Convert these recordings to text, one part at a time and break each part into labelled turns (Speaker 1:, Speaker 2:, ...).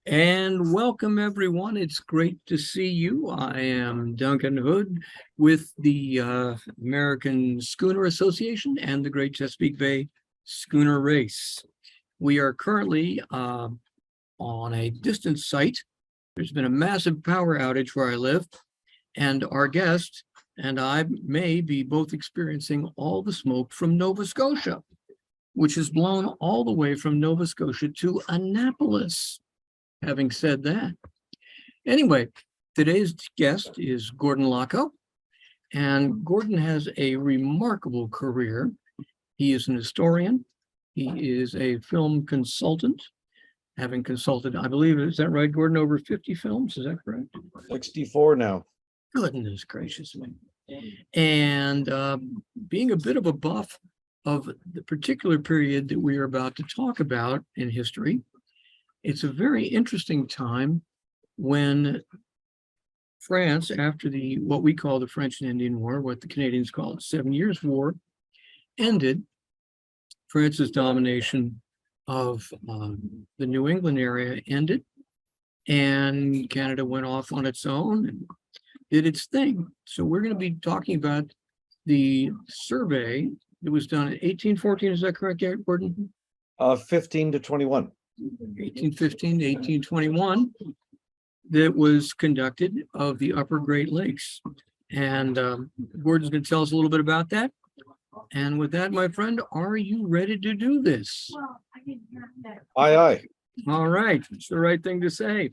Speaker 1: And welcome, everyone. It's great to see you. I am Duncan Hood with the American Schooner Association and the Great Chesapeake Bay Schooner Race. We are currently on a distant site. There's been a massive power outage where I live, and our guest and I may be both experiencing all the smoke from Nova Scotia, which is blown all the way from Nova Scotia to Annapolis. Having said that, anyway, today's guest is Gordon Laco, and Gordon has a remarkable career. He is an historian. He is a film consultant, having consulted, I believe, is that right, Gordon, over 50 films? Is that correct?
Speaker 2: 64 now.
Speaker 1: Goodness gracious me. And being a bit of a buff of the particular period that we are about to talk about in history, it's a very interesting time when France, after what we call the French and Indian War, what the Canadians call it 7 Years' War, ended. France's domination of the New England area ended, and Canada went off on its own and did its thing. So we're going to be talking about the survey that was done in 1814. Is that correct, Gordon?
Speaker 2: 15 to 21.
Speaker 1: 1815 to 1821, that was conducted of the Upper Great Lakes. And Gordon's going to tell us a little bit about that. And with that, my friend, are you ready to do this?
Speaker 2: Aye, aye.
Speaker 1: All right. It's the right thing to say.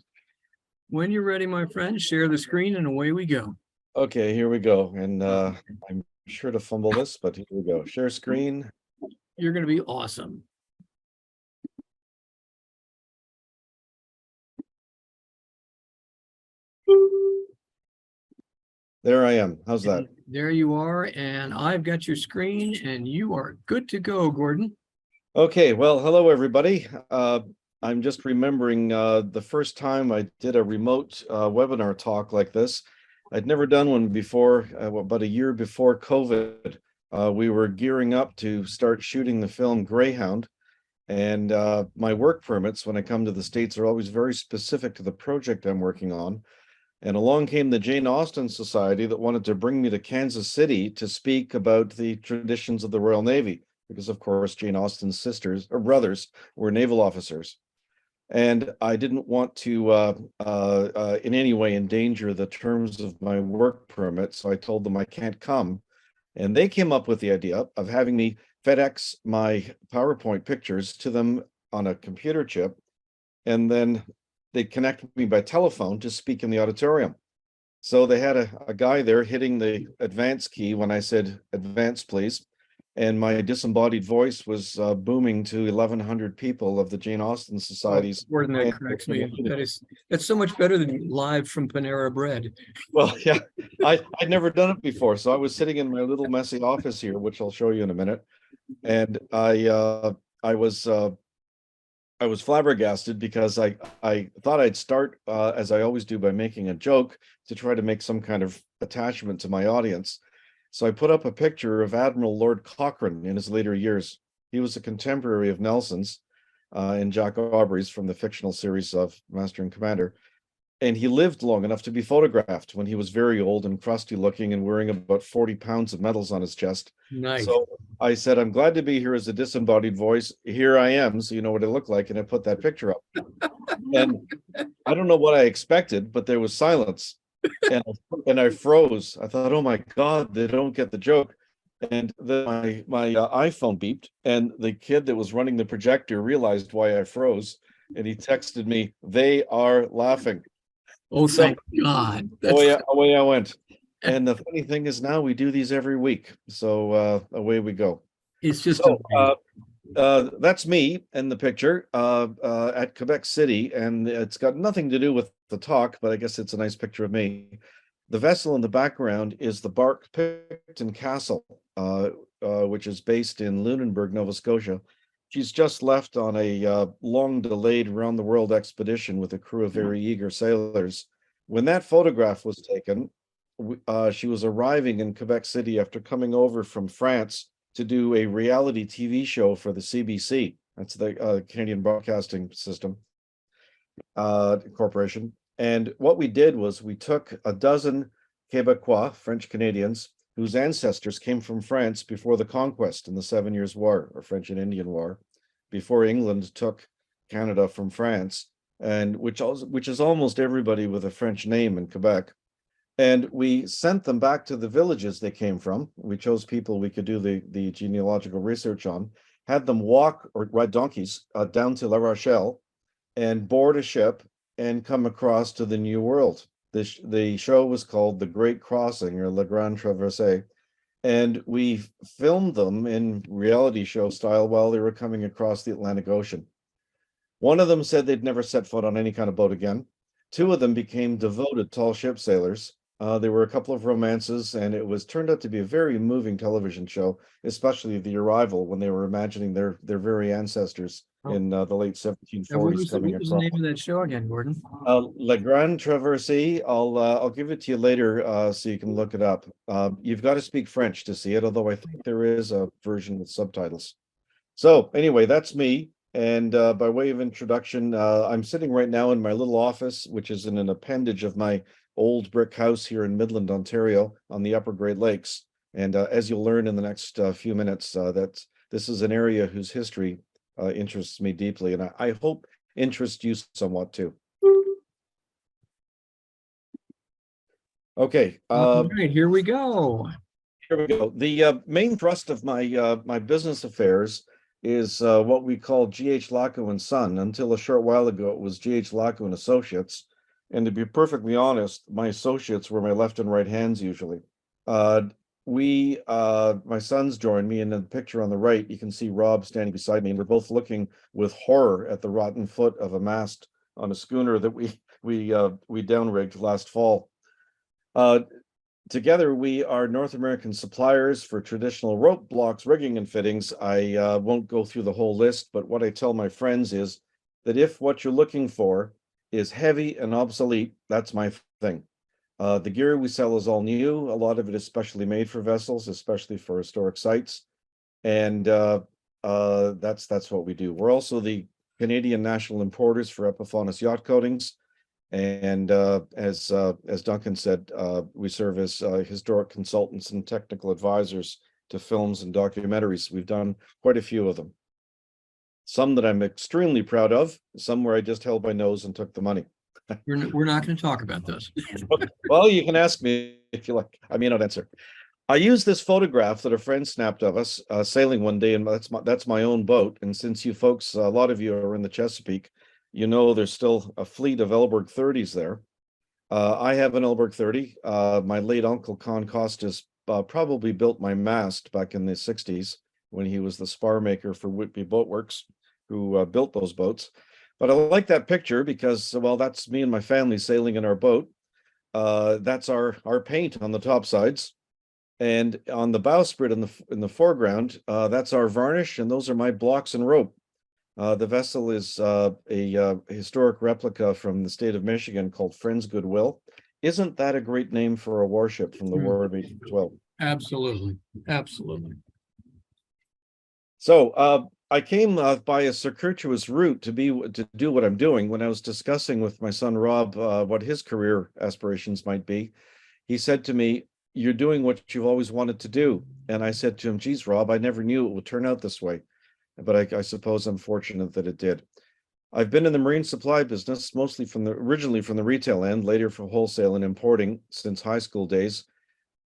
Speaker 1: When you're ready, my friend, share the screen and away we go.
Speaker 2: Okay, here we go. And I'm sure to fumble this, but here we go. Share screen.
Speaker 1: You're going to be awesome.
Speaker 2: There I am. How's that?
Speaker 1: There you are. And I've got your screen and you are good to go, Gordon.
Speaker 2: Okay, well, hello, everybody. I'm just remembering the first time I did a remote webinar talk like this. I'd never done one before, about a year before COVID. We were gearing up to start shooting the film Greyhound. And my work permits when I come to the States are always very specific to the project I'm working on. And along came the Jane Austen Society that wanted to bring me to Kansas City to speak about the traditions of the Royal Navy, because of course Jane Austen's sisters or brothers were naval officers. And I didn't want to in any way endanger the terms of my work permit, so I told them I can't come. And they came up with the idea of having me FedEx my PowerPoint pictures to them on a computer chip, and then they connect me by telephone to speak in the auditorium. So they had a guy there hitting the advance key when I said advance, please. And my disembodied voice was booming to 1,100 people of the Jane Austen Society's.
Speaker 1: More than that corrects me. That's so much better than live from Panera Bread.
Speaker 2: Well, yeah, I'd never done it before. So I was sitting in my little messy office here, which I'll show you in a minute. And I was flabbergasted because I thought I'd start, as I always do, by making a joke to try to make some kind of attachment to my audience. So I put up a picture of Admiral Lord Cochrane in his later years. He was a contemporary of Nelson's and Jack Aubrey's from the fictional series of Master and Commander. And he lived long enough to be photographed when he was very old and crusty looking and wearing about 40 pounds of medals on his chest.
Speaker 1: Nice.
Speaker 2: So I said, I'm glad to be here as a disembodied voice. Here I am, so you know what I look like. And I put that picture up. And I don't know what I expected, but there was silence. And I froze. I thought, oh my God, they don't get the joke. And then my iPhone beeped, and the kid that was running the projector realized why I froze. And he texted me, they are laughing.
Speaker 1: Oh, thank God.
Speaker 2: Away I went. And the funny thing is now we do these every week. So away we go.
Speaker 1: It's just
Speaker 2: that's me in the picture at Quebec City. And it's got nothing to do with the talk, but I guess it's a nice picture of me. The vessel in the background is the bark Picton Castle, which is based in Lunenburg, Nova Scotia. She's just left on a long-delayed round-the-world expedition with a crew of very eager sailors. When that photograph was taken, she was arriving in Quebec City after coming over from France to do a reality TV show for the CBC. That's the Canadian Broadcasting System. Corporation. And what we did was we took a dozen Quebecois, French Canadians, whose ancestors came from France before the conquest in the 7 Years' War, or French and Indian War, before England took Canada from France, and which is almost everybody with a French name in Quebec. And we sent them back to the villages they came from. We chose people we could do the genealogical research on, had them walk or ride donkeys down to La Rochelle and board a ship and come across to the New World. The show was called The Great Crossing, or La Grande Traversée, and we filmed them in reality show style while they were coming across the Atlantic Ocean. One of them said they'd never set foot on any kind of boat again. Two of them became devoted tall ship sailors. There were a couple of romances, and it was turned out to be a very moving television show, especially the arrival when they were imagining their very ancestors in the late 1740s coming
Speaker 1: What was the
Speaker 2: across.
Speaker 1: name of that show again, Gordon?
Speaker 2: La Grande Traversée. I'll give it to you later so you can look it up. You've got to speak French to see it, although I think there is a version with subtitles. So anyway, that's me. And by way of introduction, I'm sitting right now in my little office, which is in an appendage of my old brick house here in Midland, Ontario, on the Upper Great Lakes. And as you'll learn in the next few minutes, that this is an area whose history interests me deeply, and I hope interests you somewhat too. Okay.
Speaker 1: All right, here we go.
Speaker 2: Here we go. The main thrust of my business affairs is what we call G.H. Laco and Son. Until a short while ago, it was G.H. Laco and Associates. And to be perfectly honest, my associates were my left and right hands usually. My sons joined me, and in the picture on the right, you can see Rob standing beside me, and we're both looking with horror at the rotten foot of a mast on a schooner that we downrigged last fall. Together, we are North American suppliers for traditional rope, blocks, rigging, and fittings. I won't go through the whole list, but what I tell my friends is that if what you're looking for is heavy and obsolete, that's my thing. The gear we sell is all new. A lot of it is specially made for vessels, especially for historic sites. And that's what we do. We're also the Canadian national importers for Epifaunus yacht coatings. And as Duncan said, we serve as historic consultants and technical advisors to films and documentaries. We've done quite a few of them. Some that I'm extremely proud of, some where I just held my nose and took the money.
Speaker 1: We're not going to talk about those.
Speaker 2: Well, you can ask me if you like. I may not answer. I used this photograph that a friend snapped of us sailing one day, and that's my own boat. And since you folks, a lot of you are in the Chesapeake, you know there's still a fleet of Elberg 30s there. I have an Elberg 30. My late uncle Con Costas probably built my mast back in the 60s when he was the spar maker for Whitby Boatworks, who built those boats. But I like that picture because, well, that's me and my family sailing in our boat. That's our paint on the top sides. And on the bowsprit in the foreground, that's our varnish, and those are my blocks and rope. The vessel is a historic replica from the state of Michigan called Friends Goodwill. Isn't that a great name for a warship from the War of 1812?
Speaker 1: Absolutely. Absolutely.
Speaker 2: So I came by a circuitous route to do what I'm doing. When I was discussing with my son Rob what his career aspirations might be, he said to me, "You're doing what you've always wanted to do." And I said to him, "Geez, Rob, I never knew it would turn out this way." But I suppose I'm fortunate that it did. I've been in the marine supply business, mostly originally from the retail end, later for wholesale and importing since high school days.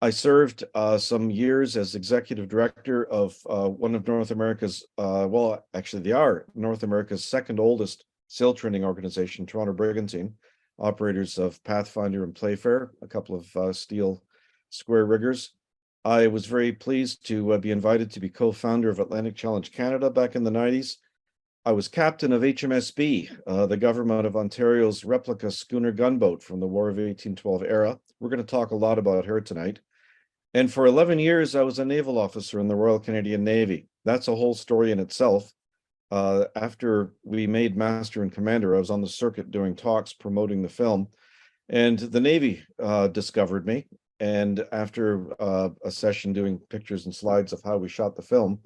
Speaker 2: I served some years as executive director of one of North America's, well, actually they are North America's second oldest sail training organization, Toronto Brigantine, operators of Pathfinder and Playfair, a couple of steel square riggers. I was very pleased to be invited to be co-founder of Atlantic Challenge Canada back in the 90s. I was captain of HMSB, the government of Ontario's replica schooner gunboat from the War of 1812 era. We're going to talk a lot about her tonight. And for 11 years, I was a naval officer in the Royal Canadian Navy. That's a whole story in itself. After we made Master and Commander, I was on the circuit doing talks promoting the film, and the Navy discovered me. And after a session doing pictures and slides of how we shot the film,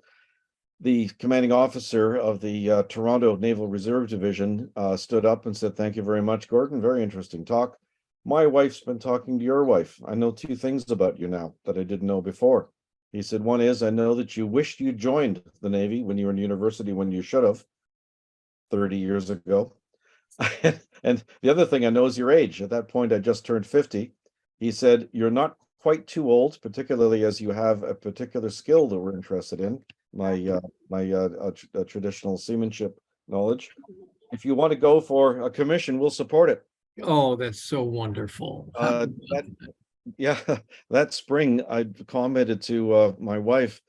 Speaker 2: the commanding officer of the Toronto Naval Reserve Division stood up and said, "Thank you very much, Gordon. Very interesting talk. My wife's been talking to your wife. I know two things about you now that I didn't know before." He said, "One is I know that you wished you joined the Navy when you were in university when you should have 30 years ago. And the other thing I know is your age. At that point, I just turned 50. He said, you're not quite too old, particularly as you have a particular skill that we're interested in, my traditional seamanship knowledge. If you want to go for a commission, we'll support it."
Speaker 1: Oh, that's so wonderful.
Speaker 2: That Yeah, that spring I commented to my wife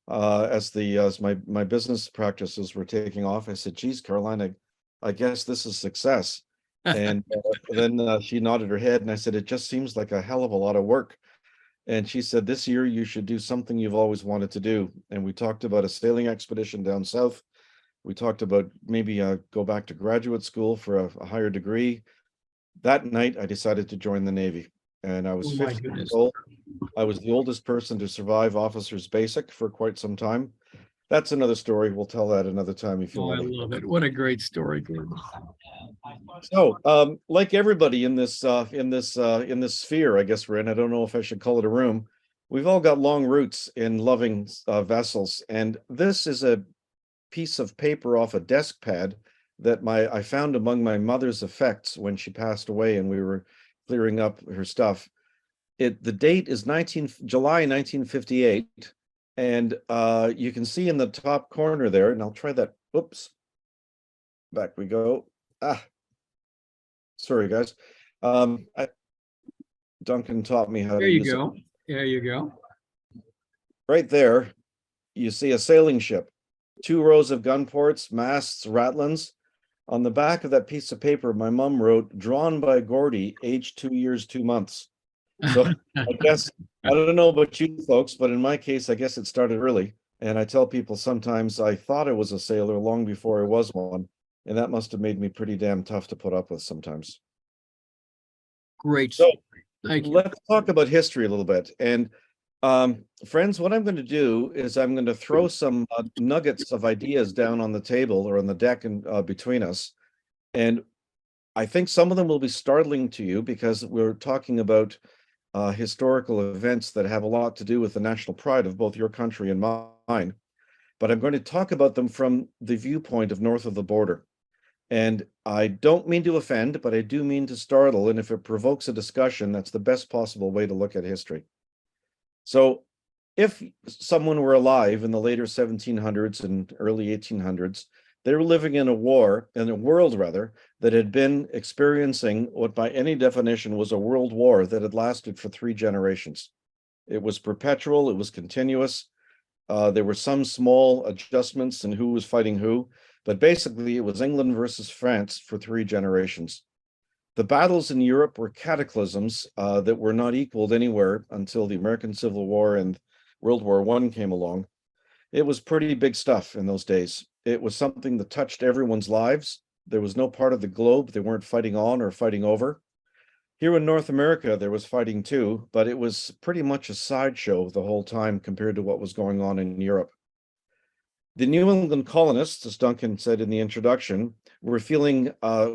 Speaker 2: as my business practices were taking off. I said, "Geez, Caroline, I guess this is success." And then she nodded her head, and I said, "It just seems like a hell of a lot of work." And she said, "This year you should do something you've always wanted to do." And we talked about a sailing expedition down south. We talked about maybe go back to graduate school for a higher degree. That night, I decided to join the Navy, and I was
Speaker 1: Oh my
Speaker 2: 50 years
Speaker 1: goodness.
Speaker 2: old. I was the oldest person to survive officer's basic for quite some time. That's another story. We'll tell that another time if you
Speaker 1: Oh, I
Speaker 2: want to.
Speaker 1: love it. What a great story, Gordon.
Speaker 2: So, like everybody in this sphere, I guess we're in. I don't know if I should call it a room. We've all got long roots in loving vessels, and this is a piece of paper off a desk pad that I found among my mother's effects when she passed away, and we were clearing up her stuff. The date is July 1958, and you can see in the top corner there, and I'll try that. Oops, back we go. Sorry guys. Duncan taught me how
Speaker 1: There
Speaker 2: to
Speaker 1: you
Speaker 2: use it.
Speaker 1: go. There you go.
Speaker 2: Right there, you see a sailing ship, 2 rows of gun ports, masts, ratlins. On the back of that piece of paper, my mom wrote, "Drawn by Gordy, aged 2 years, 2 months." So I guess, I don't know about you folks, but in my case, I guess it started early. And I tell people sometimes I thought I was a sailor long before I was one. And that must have made me pretty damn tough to put up with sometimes.
Speaker 1: Great.
Speaker 2: So
Speaker 1: Thank you.
Speaker 2: let's talk about history a little bit. And friends, what I'm going to do is I'm going to throw some nuggets of ideas down on the table or on the deck and between us. And I think some of them will be startling to you because we're talking about historical events that have a lot to do with the national pride of both your country and mine. But I'm going to talk about them from the viewpoint of north of the border. And I don't mean to offend, but I do mean to startle. And if it provokes a discussion, that's the best possible way to look at history. So if someone were alive in the later 1700s and early 1800s, they were living in a world rather, that had been experiencing what by any definition was a world war that had lasted for 3 generations. It was perpetual, it was continuous. There were some small adjustments in who was fighting who, but basically it was England versus France for 3 generations. The battles in Europe were cataclysms that were not equaled anywhere until the American Civil War and World War I came along. It was pretty big stuff in those days. It was something that touched everyone's lives. There was no part of the globe they weren't fighting on or fighting over. Here in North America, there was fighting too, but it was pretty much a sideshow the whole time compared to what was going on in Europe. The New England colonists, as Duncan said in the introduction, were feeling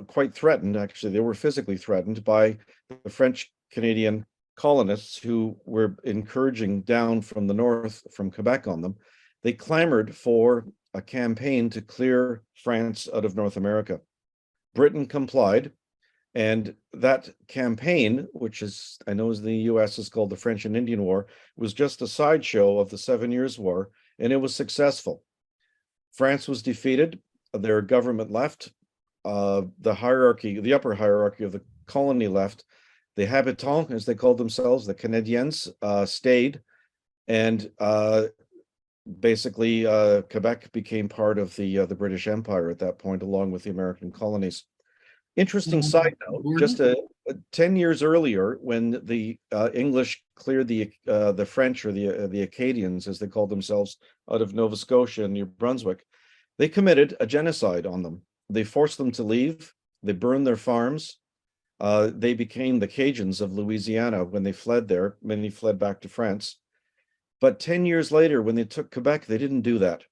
Speaker 2: quite threatened. Actually, they were physically threatened by the French Canadian colonists who were encouraging down from the north, from Quebec on them. They clamored for a campaign to clear France out of North America. Britain complied, and that campaign, which is, I know, in the US is called the French and Indian War, was just a sideshow of the 7 Years' War, and it was successful. France was defeated, their government left, the upper hierarchy of the colony left, the habitants, as they called themselves, the Canadiens, stayed, and basically Quebec became part of the British Empire at that point, along with the American colonies. Interesting side note, just 10 years earlier, when the English cleared the French, or the Acadians, as they called themselves, out of Nova Scotia and New Brunswick, they committed a genocide on them. They forced them to leave. They burned their farms. They became the Cajuns of Louisiana when they fled there. Many fled back to France. But 10 years later, when they took Quebec, they didn't do that.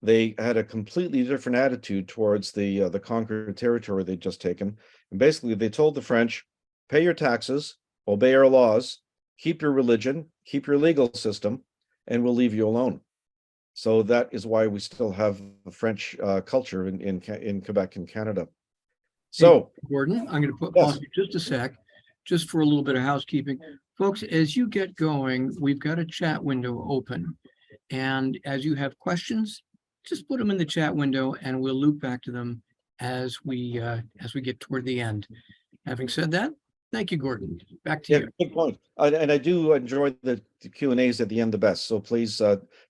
Speaker 2: they had a completely different attitude towards the conquered territory they'd just taken. And basically, they told the French, pay your taxes, obey our laws, keep your religion, keep your legal system, and we'll leave you alone. So that is why we still have the French culture in Quebec and Canada.
Speaker 1: Hey,
Speaker 2: So,
Speaker 1: Gordon, I'm going to
Speaker 2: yes,
Speaker 1: pause you just a sec, just for a little bit of housekeeping. Folks, as you get going, we've got a chat window open. And as you have questions, just put them in the chat window and we'll loop back to them as we get toward the end. Having said that, thank you, Gordon. Back to
Speaker 2: yeah,
Speaker 1: you.
Speaker 2: good point. And I do enjoy the Q&As at the end the best. So please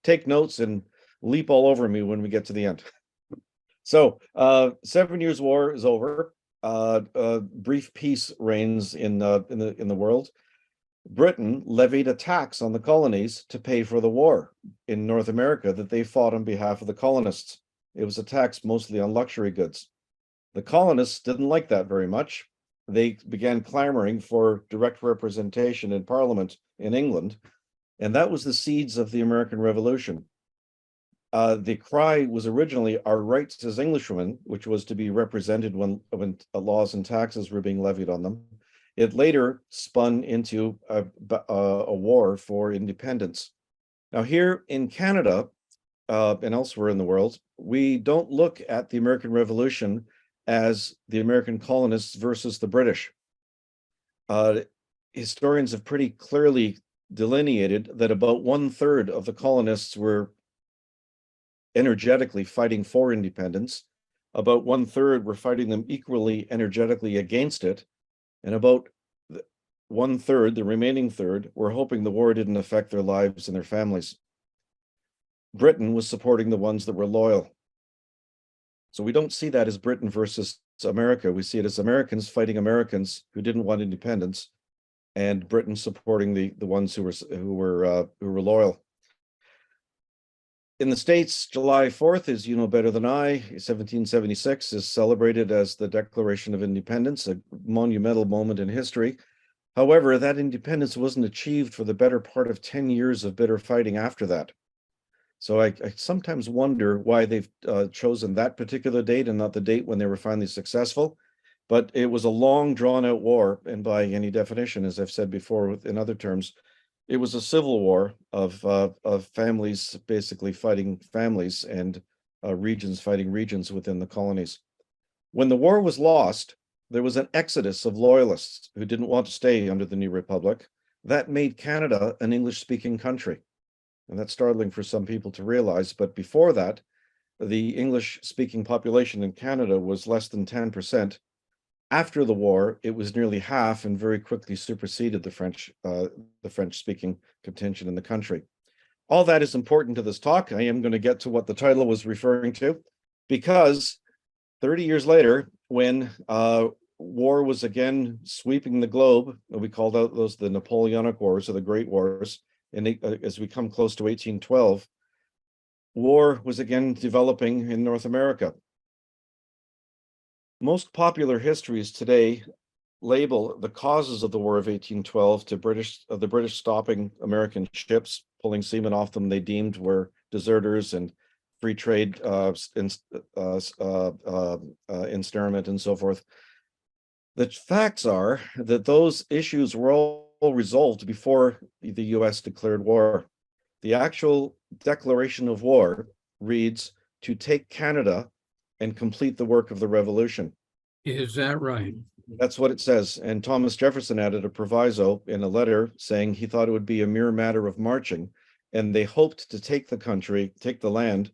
Speaker 2: take notes and leap all over me when we get to the end. So 7 Years' War is over. Brief peace reigns in the world. Britain levied a tax on the colonies to pay for the war in North America that they fought on behalf of the colonists. It was a tax mostly on luxury goods. The colonists didn't like that very much. They began clamoring for direct representation in Parliament in England, and that was the seeds of the American Revolution. The cry was originally our rights as Englishmen, which was to be represented when laws and taxes were being levied on them. It later spun into a war for independence. Now, here in Canada and elsewhere in the world, we don't look at the American Revolution as the American colonists versus the British. Historians have pretty clearly delineated that about 1/3 of the colonists were energetically fighting for independence. About 1/3 were fighting them equally energetically against it. And about 1/3, the remaining third, were hoping the war didn't affect their lives and their families. Britain was supporting the ones that were loyal. So we don't see that as Britain versus America. We see it as Americans fighting Americans who didn't want independence, and Britain supporting the ones who were loyal. In the States, July 4th, as you know better than I, 1776 is celebrated as the Declaration of Independence, a monumental moment in history. However, that independence wasn't achieved for the better part of 10 years of bitter fighting after that. So I sometimes wonder why they've chosen that particular date and not the date when they were finally successful. But it was a long, drawn-out war, and by any definition, as I've said before in other terms, it was a civil war of families basically fighting families and regions fighting regions within the colonies. When the war was lost, there was an exodus of loyalists who didn't want to stay under the new republic. That made Canada an English-speaking country. And that's startling for some people to realize. But before that, the English-speaking population in Canada was less than 10%. After the war, it was nearly half and very quickly superseded the French-speaking contingent in the country. All that is important to this talk. I am going to get to what the title was referring to, because 30 years later, when war was again sweeping the globe, we called out those the Napoleonic Wars or the Great Wars, and as we come close to 1812, war was again developing in North America. Most popular histories today label the causes of the War of 1812 to the British stopping American ships, pulling seamen off them they deemed were deserters and free trade ensnarement and so forth. The facts are that those issues were all resolved before the US declared war. The actual declaration of war reads, to take Canada and complete the work of the revolution.
Speaker 1: Is that right?
Speaker 2: That's what it says. And Thomas Jefferson added a proviso in a letter saying he thought it would be a mere matter of marching, and they hoped to take the country, take the land,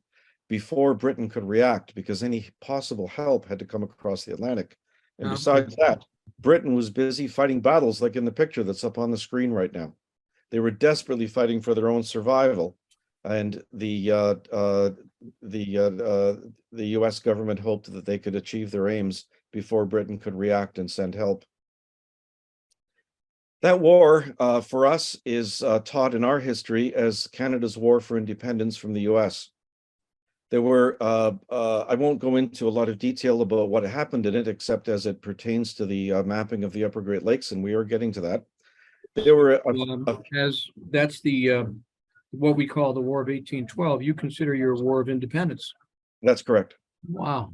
Speaker 2: before Britain could react, because any possible help had to come across the Atlantic. And besides that, Britain was busy fighting battles like in the picture that's up on the screen right now. They were desperately fighting for their own survival, and the US government hoped that they could achieve their aims before Britain could react and send help. That war for us is taught in our history as Canada's war for independence from the US. There were, I won't go into a lot of detail about what happened in it, except as it pertains to the mapping of the Upper Great Lakes, and we are getting to that. There were
Speaker 1: as that's the what we call the War of 1812, you consider your War of Independence.
Speaker 2: That's correct.
Speaker 1: Wow.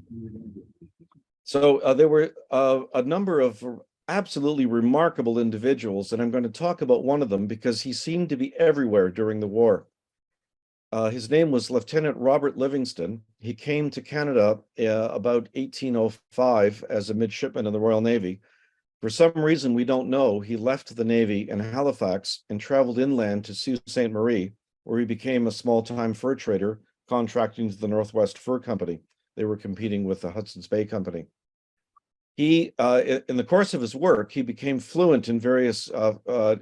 Speaker 2: So there were a number of absolutely remarkable individuals, and I'm going to talk about one of them because he seemed to be everywhere during the war. His name was Lieutenant Robert Livingston. He came to Canada about 1805 as a midshipman in the Royal Navy. For some reason we don't know, he left the Navy in Halifax and traveled inland to Sault Ste. Marie, where he became a small-time fur trader, contracting to the Northwest Fur Company. They were competing with the Hudson's Bay Company. He, in the course of his work, he became fluent in various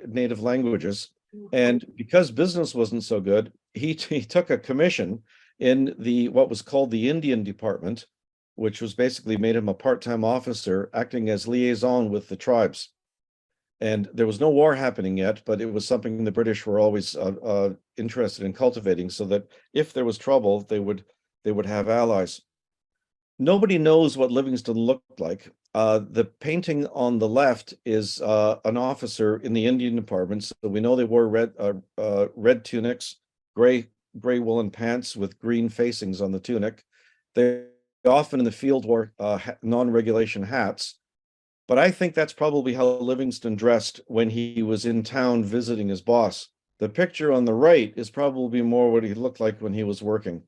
Speaker 2: native languages. And because business wasn't so good, he took a commission in what was called the Indian Department, which was basically made him a part-time officer acting as liaison with the tribes. And there was no war happening yet, but it was something the British were always interested in cultivating, so that if there was trouble, they would have allies. Nobody knows what Livingston looked like. The painting on the left is an officer in the Indian Department. So we know they wore red tunics, gray woolen pants with green facings on the tunic. They often in the field wore non-regulation hats. But I think that's probably how Livingston dressed when he was in town visiting his boss. The picture on the right is probably more what he looked like when he was working.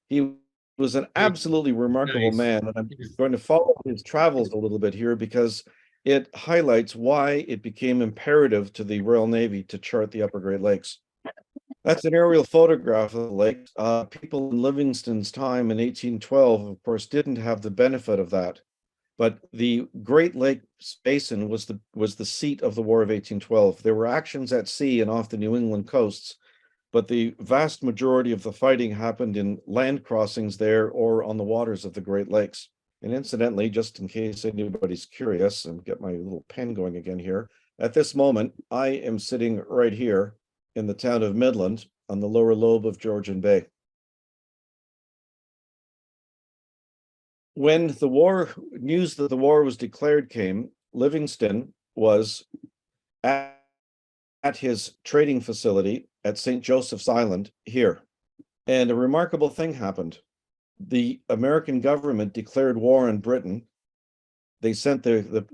Speaker 2: He was an absolutely remarkable
Speaker 1: Nice.
Speaker 2: man, and I'm going to follow his travels a little bit here because it highlights why it became imperative to the Royal Navy to chart the Upper Great Lakes. That's an aerial photograph of the lake. People in Livingston's time in 1812, of course, didn't have the benefit of that. But the Great Lakes Basin was the seat of the War of 1812. There were actions at sea and off the New England coasts, but the vast majority of the fighting happened in land crossings there or on the waters of the Great Lakes. And incidentally, just in case anybody's curious, and get my little pen going again here, at this moment, I am sitting right here in the town of Midland on the lower lobe of Georgian Bay. When the news that the war was declared came, Livingston was at his trading facility at St. Joseph's Island here. And a remarkable thing happened. The American government declared war on Britain. They sent the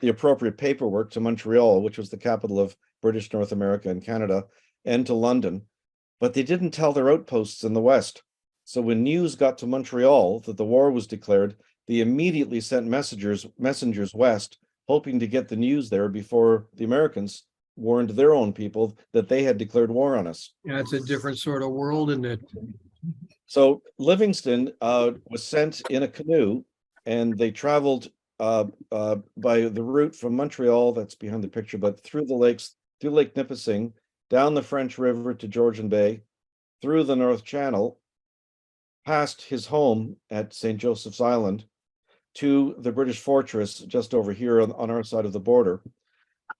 Speaker 2: appropriate paperwork to Montreal, which was the capital of British North America and Canada, and to London, but they didn't tell their outposts in the West. So when news got to Montreal that the war was declared, they immediately sent messengers west, hoping to get the news there before the Americans warned their own people that they had declared war on us.
Speaker 1: Yeah, it's a different sort of world, isn't it?
Speaker 2: So Livingston was sent in a canoe, and they traveled by the route from Montreal, that's behind the picture, but through the lakes, through Lake Nipissing, down the French River to Georgian Bay, through the North Channel, past his home at St. Joseph's Island, to the British fortress just over here on our side of the border.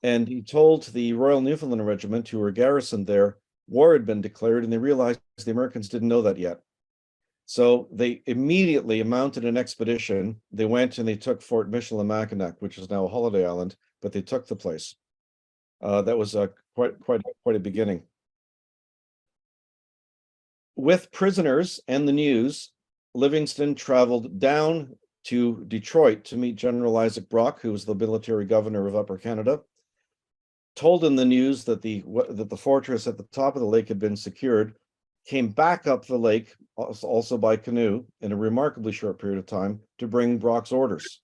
Speaker 2: And he told the Royal Newfoundland Regiment, who were garrisoned there, war had been declared, and they realized the Americans didn't know that yet. So they immediately mounted an expedition. They went and they took Fort Michilimackinac, which is now Holiday Island, but they took the place. That was quite a beginning. With prisoners and the news, Livingston traveled down to Detroit to meet General Isaac Brock, who was the military governor of Upper Canada, told him the news that the fortress at the top of the lake had been secured, came back up the lake, also by canoe, in a remarkably short period of time, to bring Brock's orders.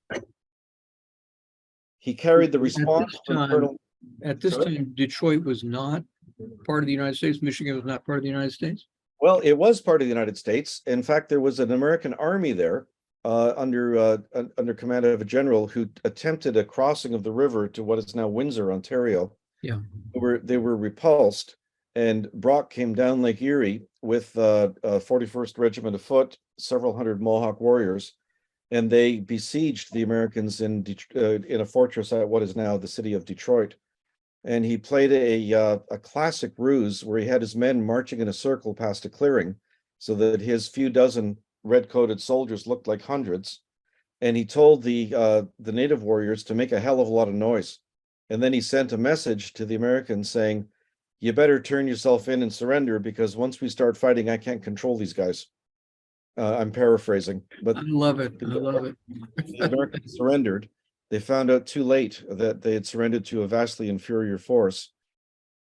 Speaker 2: He carried the response from Colonel.
Speaker 1: At this time, Detroit was not part of the United States. Michigan was not part of the United States.
Speaker 2: Well, it was part of the United States. In fact, there was an American army there under command of a general who attempted a crossing of the river to what is now Windsor, Ontario.
Speaker 1: Yeah.
Speaker 2: They were repulsed, and Brock came down Lake Erie with 41st Regiment of Foot, several hundred Mohawk warriors, and they besieged the Americans in a fortress at what is now the city of Detroit. And he played a classic ruse where he had his men marching in a circle past a clearing so that his few dozen red-coated soldiers looked like hundreds. And he told the native warriors to make a hell of a lot of noise. And then he sent a message to the Americans saying, you better turn yourself in and surrender, because once we start fighting, I can't control these guys. I'm paraphrasing, but
Speaker 1: I love it. I love it.
Speaker 2: the Americans surrendered. They found out too late that they had surrendered to a vastly inferior force.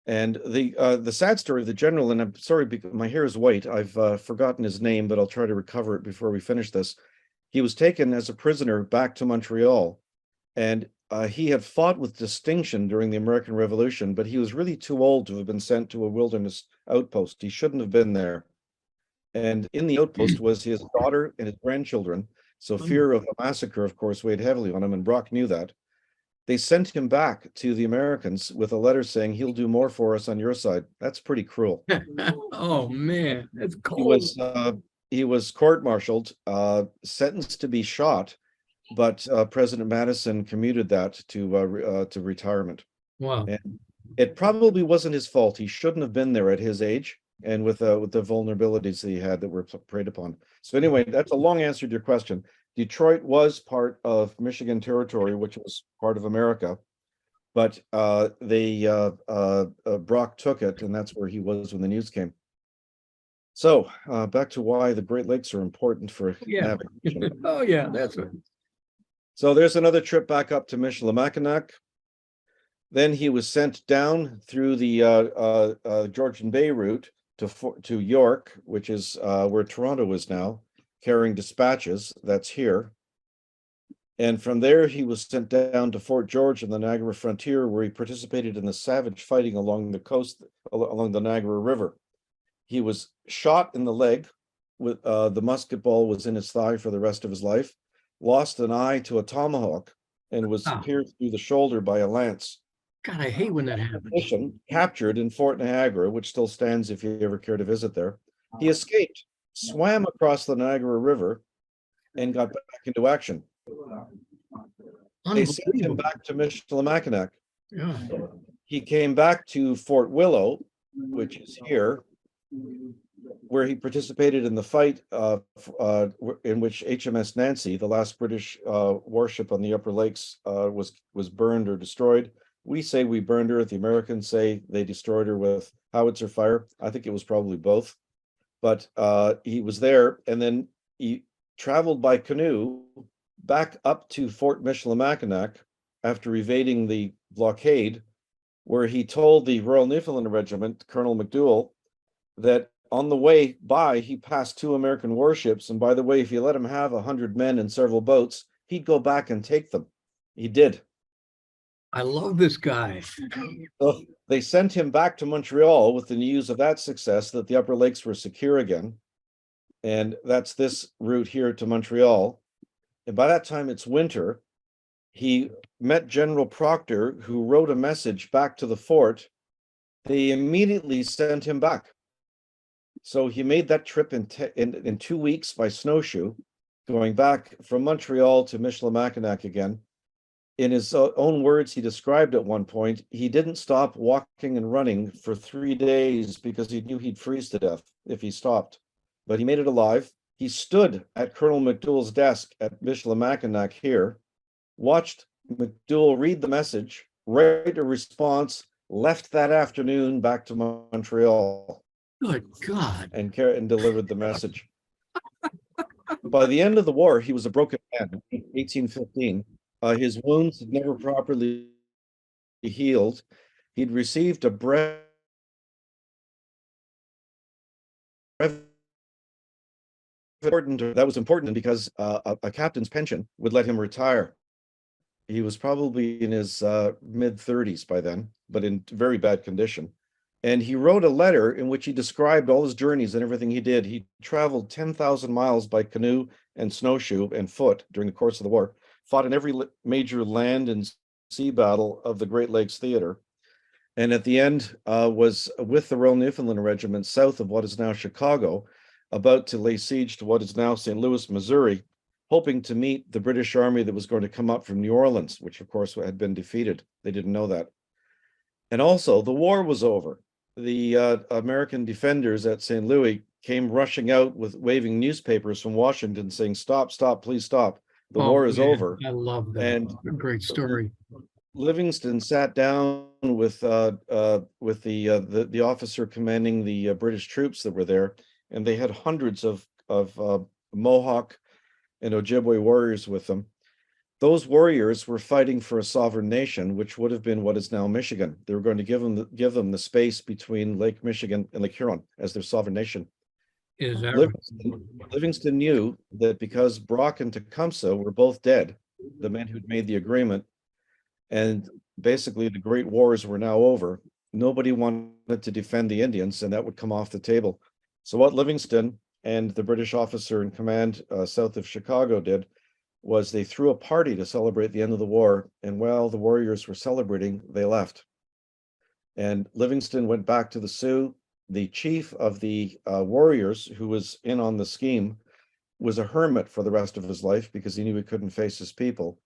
Speaker 2: And the sad story of the general, and I'm sorry because my hair is white. I've forgotten his name, but I'll try to recover it before we finish this. He was taken as a prisoner back to Montreal, and he had fought with distinction during the American Revolution, but he was really too old to have been sent to a wilderness outpost. He shouldn't have been there. And in the outpost was his daughter and his grandchildren. So fear of a massacre, of course, weighed heavily on him, and Brock knew that. They sent him back to the Americans with a letter saying he'll do more for us on your side. That's pretty cruel.
Speaker 1: Oh man, that's
Speaker 2: He
Speaker 1: cold.
Speaker 2: was court-martialed, sentenced to be shot, but President Madison commuted that to retirement.
Speaker 1: Wow.
Speaker 2: And it probably wasn't his fault. He shouldn't have been there at his age, and with the vulnerabilities that he had that were preyed upon. So anyway, that's a long answer to your question. Detroit was part of Michigan Territory, which was part of America, but Brock took it, and that's where he was when the news came. So back to why the Great Lakes are important for
Speaker 1: Yeah.
Speaker 2: navigation.
Speaker 1: Oh yeah, that's it.
Speaker 2: So there's another trip back up to Michilimackinac. Then he was sent down through the Georgian Bay route to York, which is where Toronto is now, carrying dispatches. That's here. And from there, he was sent down to Fort George in the Niagara frontier, where he participated in the savage fighting along the coast, along the Niagara River. He was shot in the leg with the musket ball was in his thigh for the rest of his life, lost an eye to a tomahawk, and was pierced through the shoulder by a lance.
Speaker 1: God, I hate when that happens.
Speaker 2: Captured in Fort Niagara, which still stands if you ever care to visit there. He escaped, swam across the Niagara River, and got back into action. They sent him back to Michilimackinac.
Speaker 1: Yeah.
Speaker 2: He came back to Fort Willow, which is here, where he participated in the fight in which HMS Nancy, the last British warship on the Upper Lakes, was burned or destroyed. We say we burned her. The Americans say they destroyed her with howitzer fire. I think it was probably both. But he was there, and then he traveled by canoe back up to Fort Michilimackinac after evading the blockade, where he told the Royal Newfoundland Regiment, Colonel MacDougall, that on the way by, he passed 2 American warships. And by the way, if you let him have 100 men and several boats, he'd go back and take them. He did.
Speaker 1: I love this guy.
Speaker 2: So they sent him back to Montreal with the news of that success, that the Upper Lakes were secure again. And that's this route here to Montreal. And by that time, it's winter. He met General Proctor, who wrote a message back to the fort. They immediately sent him back. So he made that trip in 2 weeks by snowshoe, going back from Montreal to Michilimackinac again. In his own words, he described at one point, he didn't stop walking and running for 3 days because he knew he'd freeze to death if he stopped. But he made it alive. He stood at Colonel MacDougall's desk at Michilimackinac here, watched MacDougall read the message, write a response, left that afternoon back to Montreal.
Speaker 1: Good God.
Speaker 2: And delivered the message. By the end of the war, he was a broken man in 1815. His wounds had never properly healed. He'd received a brevet that was important because a captain's pension would let him retire. He was probably in his mid-30s by then, but in very bad condition. And he wrote a letter in which he described all his journeys and everything he did. He traveled 10,000 miles by canoe and snowshoe and foot during the course of the war, fought in every major land and sea battle of the Great Lakes Theater. And at the end was with the Royal Newfoundland Regiment south of what is now Chicago, about to lay siege to what is now St. Louis, Missouri, hoping to meet the British army that was going to come up from New Orleans, which of course had been defeated. They didn't know that. And also the war was over. The American defenders at St. Louis came rushing out with waving newspapers from Washington saying, "Stop, stop, please stop. The war is over."
Speaker 1: I love that.
Speaker 2: And
Speaker 1: a great story.
Speaker 2: Livingston sat down with the officer commanding the British troops that were there, and they had hundreds of Mohawk and Ojibwe warriors with them. Those warriors were fighting for a sovereign nation, which would have been what is now Michigan. They were going to give them the space between Lake Michigan and Lake Huron as their sovereign nation.
Speaker 1: Is that right?
Speaker 2: Livingston knew that because Brock and Tecumseh were both dead, the men who'd made the agreement, and basically the Great Wars were now over, nobody wanted to defend the Indians, and that would come off the table. So what Livingston and the British officer in command south of Chicago did was they threw a party to celebrate the end of the war, and while the warriors were celebrating, they left. And Livingston went back to the Sioux. The chief of the warriors, who was in on the scheme, was a hermit for the rest of his life because he knew he couldn't face his people.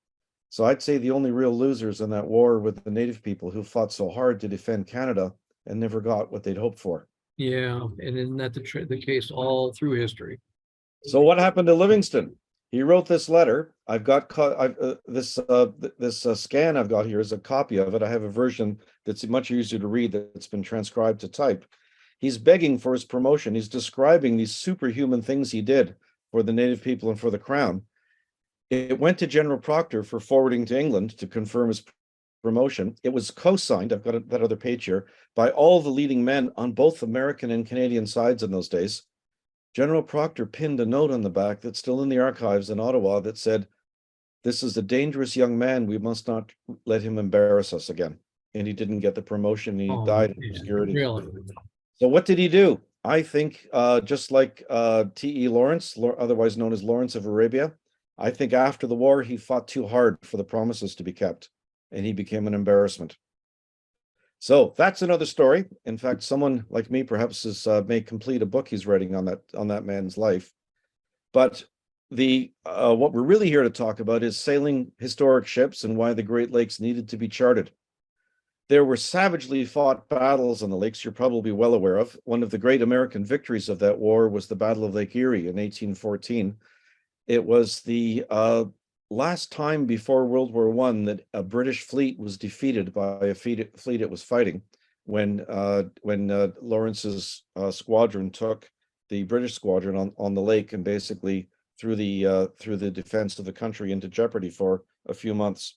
Speaker 2: So I'd say the only real losers in that war were the native people who fought so hard to defend Canada and never got what they'd hoped for.
Speaker 1: Yeah, and isn't that the case all through history?
Speaker 2: So what happened to Livingston? He wrote this letter. I've got this scan I've got here is a copy of it. I have a version that's much easier to read that's been transcribed to type. He's begging for his promotion. He's describing these superhuman things he did for the native people and for the crown. It went to General Proctor for forwarding to England to confirm his promotion. It was co-signed, I've got that other page here, by all the leading men on both American and Canadian sides in those days. General Proctor pinned a note on the back that's still in the archives in Ottawa that said, "This is a dangerous young man. We must not let him embarrass us again." And he didn't get the promotion. He died in obscurity.
Speaker 1: Really?
Speaker 2: So what did he do? I think just like T.E. Lawrence, otherwise known as Lawrence of Arabia, I think after the war, he fought too hard for the promises to be kept, and he became an embarrassment. So that's another story. In fact, someone like me perhaps may complete a book he's writing on that man's life. But the what we're really here to talk about is sailing historic ships and why the Great Lakes needed to be charted. There were savagely fought battles on the lakes you're probably well aware of. One of the great American victories of that war was the Battle of Lake Erie in 1814. It was the last time before World War I that a British fleet was defeated by a fleet it was fighting when Lawrence's squadron took the British squadron on the lake and basically threw the defense of the country into jeopardy for a few months.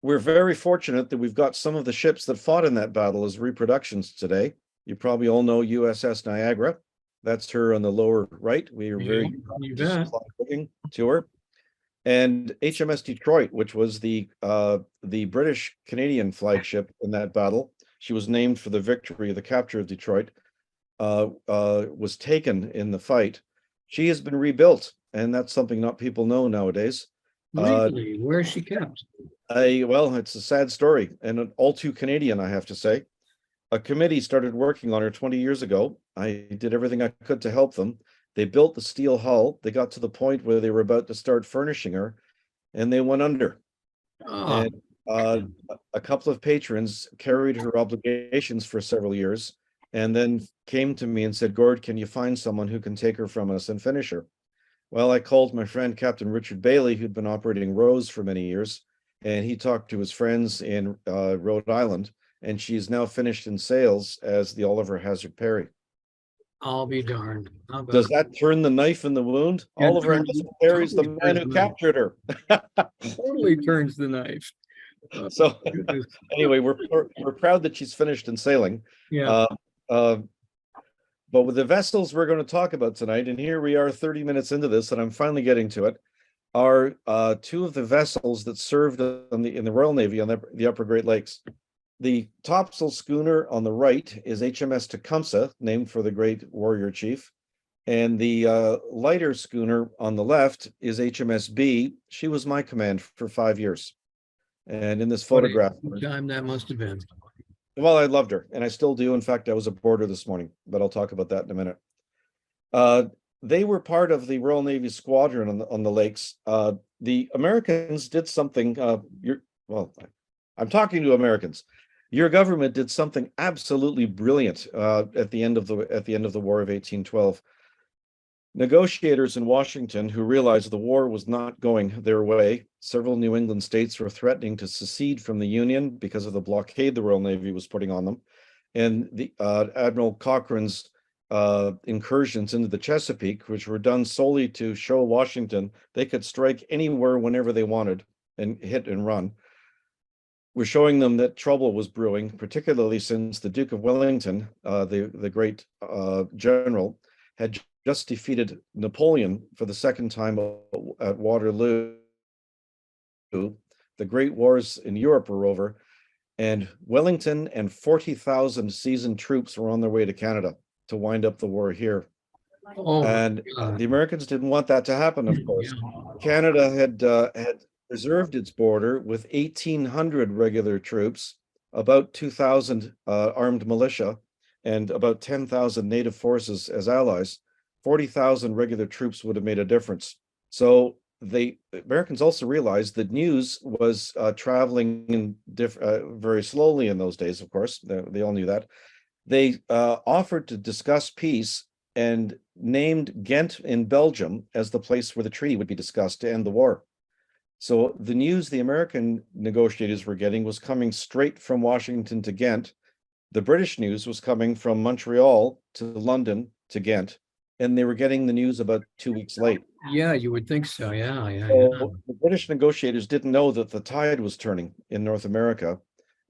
Speaker 2: We're very fortunate that we've got some of the ships that fought in that battle as reproductions today. You probably all know USS Niagara. That's her on the lower right. We are very looking to her. And HMS Detroit, which was the British Canadian flagship in that battle. She was named for the victory, the capture of Detroit, was taken in the fight. She has been rebuilt, and that's something not people know nowadays.
Speaker 1: Really? Where is she kept?
Speaker 2: Well, it's a sad story and all too Canadian, I have to say. A committee started working on her 20 years ago. I did everything I could to help them. They built the steel hull. They got to the point where they were about to start furnishing her, and they went under.
Speaker 1: Oh.
Speaker 2: And a couple of patrons carried her obligations for several years and then came to me and said, "Gord, can you find someone who can take her from us and finish her?" Well, I called my friend Captain Richard Bailey, who'd been operating Rose for many years, and he talked to his friends in Rhode Island, and she's now finished in sales as the Oliver Hazard Perry.
Speaker 1: I'll be darned.
Speaker 2: Does that turn the knife in the wound? Oliver Hazard Perry's the man who captured her.
Speaker 1: Totally turns the knife.
Speaker 2: So anyway, we're proud that she's finished in sailing.
Speaker 1: Yeah.
Speaker 2: But with the vessels we're going to talk about tonight, and here we are 30 minutes into this, and I'm finally getting to it, are two of the vessels that served in the Royal Navy on the Upper Great Lakes. The topsail schooner on the right is HMS Tecumseh, named for the great warrior chief. And the lighter schooner on the left is HMS B. She was my command for 5 years. And in this photograph,
Speaker 1: what time that must have been.
Speaker 2: Well, I loved her, and I still do. In fact, I was aboard her this morning, but I'll talk about that in a minute. They were part of the Royal Navy squadron on the lakes. The Americans did something. I'm talking to Americans. Your government did something absolutely brilliant at the end of the war of 1812. Negotiators in Washington who realized the war was not going their way, several New England states were threatening to secede from the Union because of the blockade the Royal Navy was putting on them. And the Admiral Cochrane's incursions into the Chesapeake, which were done solely to show Washington they could strike anywhere whenever they wanted and hit and run, were showing them that trouble was brewing, particularly since the Duke of Wellington, the great general, had just defeated Napoleon for the second time at Waterloo. The great wars in Europe were over, and Wellington and 40,000 seasoned troops were on their way to Canada to wind up the war here.
Speaker 1: Oh, my
Speaker 2: And
Speaker 1: God.
Speaker 2: the Americans didn't want that to happen, of course.
Speaker 1: Yeah.
Speaker 2: Canada had preserved its border with 1,800 regular troops, about 2,000 armed militia, and about 10,000 native forces as allies. 40,000 regular troops would have made a difference. So the Americans also realized that news was traveling in very slowly in those days, of course. They all knew that. They offered to discuss peace and named Ghent in Belgium as the place where the treaty would be discussed to end the war. So the news the American negotiators were getting was coming straight from Washington to Ghent. The British news was coming from Montreal to London to Ghent, and they were getting the news about 2 weeks late.
Speaker 1: Yeah, you would think so. Yeah, yeah, yeah.
Speaker 2: So the British negotiators didn't know that the tide was turning in North America.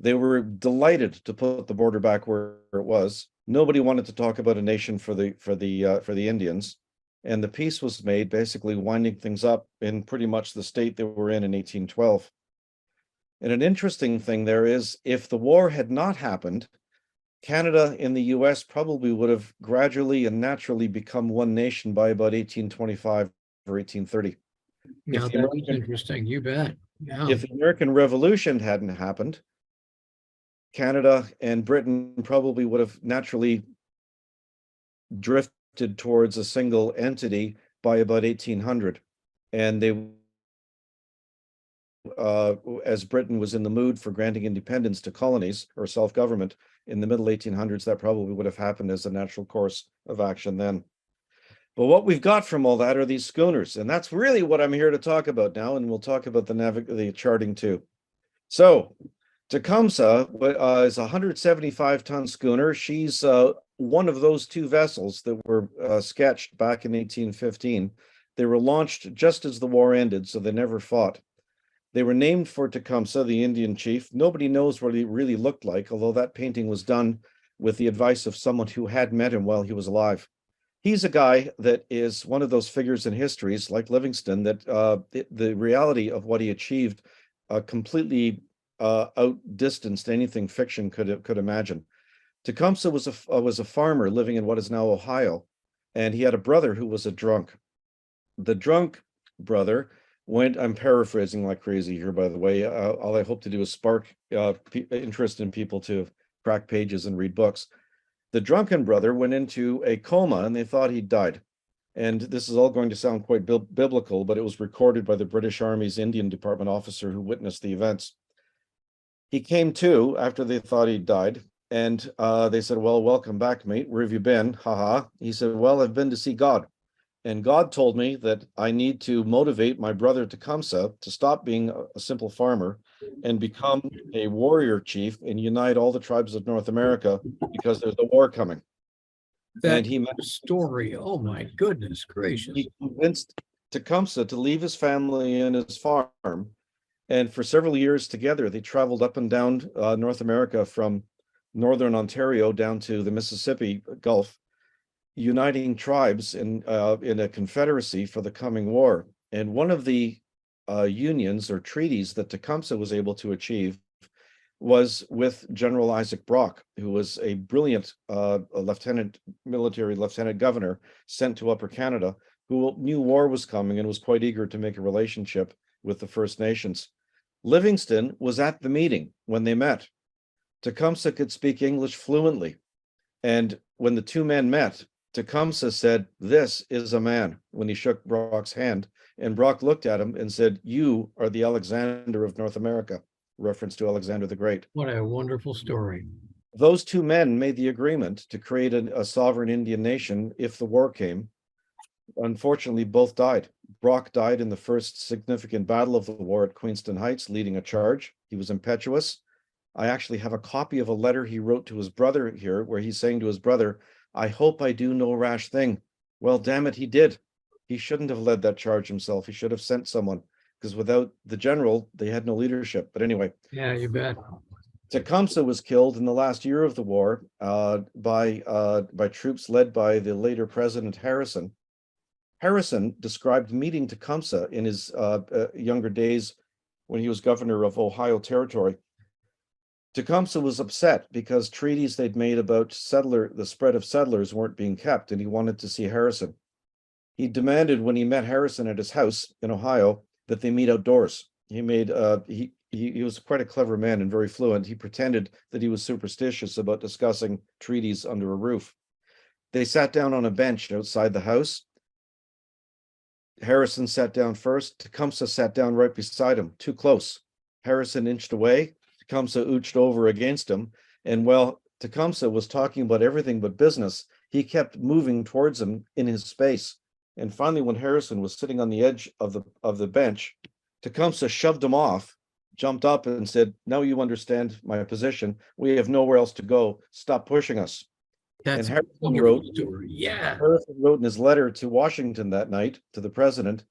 Speaker 2: They were delighted to put the border back where it was. Nobody wanted to talk about a nation for the Indians, and the peace was made basically winding things up in pretty much the state they were in 1812. And an interesting thing there is, if the war had not happened, Canada and the US probably would have gradually and naturally become one nation by about 1825 or 1830.
Speaker 1: Now
Speaker 2: If the
Speaker 1: that is
Speaker 2: American
Speaker 1: interesting. You bet. Yeah.
Speaker 2: if the American Revolution hadn't happened, Canada and Britain probably would have naturally drifted towards a single entity by about 1800. And as Britain was in the mood for granting independence to colonies or self-government in the middle 1800s, that probably would have happened as a natural course of action then. But what we've got from all that are these schooners, and that's really what I'm here to talk about now, and we'll talk about the charting too. So Tecumseh is a 175-ton schooner. She's one of those two vessels that were sketched back in 1815. They were launched just as the war ended, so they never fought. They were named for Tecumseh, the Indian chief. Nobody knows what he really looked like, although that painting was done with the advice of someone who had met him while he was alive. He's a guy that is one of those figures in histories, like Livingston, that the reality of what he achieved completely outdistanced anything fiction could imagine. Tecumseh was a farmer living in what is now Ohio, and he had a brother who was a drunk. The drunk brother I'm paraphrasing like crazy here, by the way. All I hope to do is spark interest in people to crack pages and read books. The drunken brother went into a coma and they thought he'd died. And this is all going to sound quite biblical, but it was recorded by the British Army's Indian Department officer who witnessed the events. He came to after they thought he'd died, and they said, "Well, welcome back, mate. Where have you been?" Haha. He said, "Well, I've been to see God. And God told me that I need to motivate my brother Tecumseh to stop being a simple farmer and become a warrior chief and unite all the tribes of North America because there's a war coming."
Speaker 1: That
Speaker 2: And he
Speaker 1: story. Oh my goodness gracious.
Speaker 2: convinced Tecumseh to leave his family and his farm. And for several years together, they traveled up and down North America from northern Ontario down to the Mississippi Gulf, uniting tribes in a confederacy for the coming war. And one of the unions or treaties that Tecumseh was able to achieve was with General Isaac Brock, who was a brilliant military lieutenant governor sent to Upper Canada, who knew war was coming and was quite eager to make a relationship with the First Nations. Livingston was at the meeting when they met. Tecumseh could speak English fluently. And when the two men met, Tecumseh said, "This is a man," when he shook Brock's hand. And Brock looked at him and said, "You are the Alexander of North America," reference to Alexander the Great.
Speaker 1: What a wonderful story.
Speaker 2: Those two men made the agreement to create a sovereign Indian nation if the war came. unfortunately, both died. Brock died in the first significant battle of the war at Queenston Heights, leading a charge. He was impetuous. I actually have a copy of a letter he wrote to his brother here, where he's saying to his brother, I hope I do no rash thing. Well, damn it, he did. He shouldn't have led that charge himself. He should have sent someone, because without the general, they had no leadership. But anyway,
Speaker 1: Yeah, you bet.
Speaker 2: Tecumseh was killed in the last year of the war by troops led by the later President Harrison. Harrison described meeting Tecumseh in his younger days when he was governor of Ohio Territory. Tecumseh was upset because treaties they'd made about the spread of settlers weren't being kept, and he wanted to see Harrison. He demanded when he met Harrison at his house in Ohio that they meet outdoors. He was quite a clever man and very fluent. He pretended that he was superstitious about discussing treaties under a roof. They sat down on a bench outside the house. Harrison sat down first. Tecumseh sat down right beside him, too close. Harrison inched away. Tecumseh ooched over against him. And while Tecumseh was talking about everything but business, he kept moving towards him in his space. And finally, when Harrison was sitting on the edge of the bench, Tecumseh shoved him off, jumped up and said, now you understand my position. We have nowhere else to go. Stop pushing us.
Speaker 1: That's
Speaker 2: And
Speaker 1: a wonderful story. Yeah.
Speaker 2: Harrison wrote in his letter to Washington that night to the president,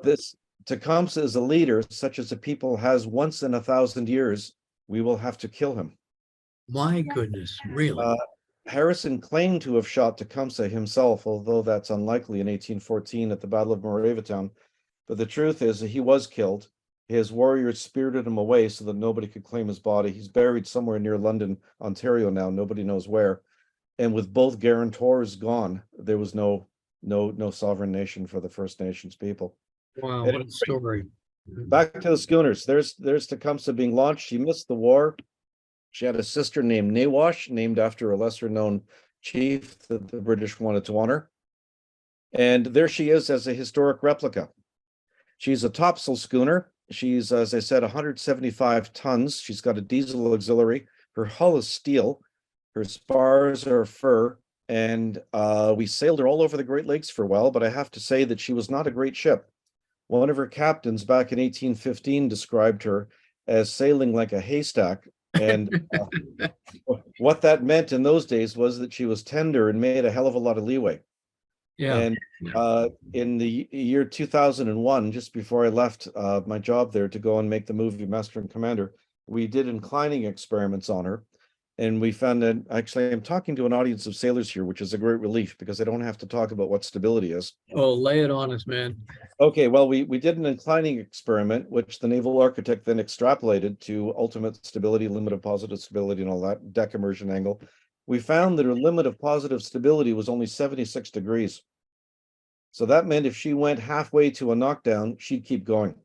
Speaker 2: this Tecumseh is a leader such as the people has once in 1,000 years. We will have to kill him.
Speaker 1: My goodness, really?
Speaker 2: Harrison claimed to have shot Tecumseh himself, although that's unlikely in 1814 at the Battle of Moraviantown. But the truth is that he was killed. His warriors spirited him away so that nobody could claim his body. He's buried somewhere near London, Ontario now. Nobody knows where. And with both guarantors gone, there was no sovereign nation for the First Nations people.
Speaker 1: Wow,
Speaker 2: And
Speaker 1: what a story.
Speaker 2: back to the schooners. There's Tecumseh being launched. She missed the war. She had a sister named Nawash, named after a lesser known chief that the British wanted to honor. And there she is as a historic replica. She's a topsail schooner. She's, as I said, 175 tons. She's got a diesel auxiliary. Her hull is steel. Her spars are fur. And we sailed her all over the Great Lakes for a while, but I have to say that she was not a great ship. One of her captains back in 1815 described her as sailing like a haystack. And what that meant in those days was that she was tender and made a hell of a lot of leeway.
Speaker 1: Yeah.
Speaker 2: And in the year 2001, just before I left my job there to go and make the movie Master and Commander, we did inclining experiments on her. And we found that actually I'm talking to an audience of sailors here, which is a great relief because I don't have to talk about what stability is.
Speaker 1: Oh, lay it on us, man.
Speaker 2: Okay, well, we did an inclining experiment, which the naval architect then extrapolated to ultimate stability, limit of positive stability, and all that, deck immersion angle. We found that her limit of positive stability was only 76 degrees. So that meant if she went halfway to a knockdown, she'd keep going.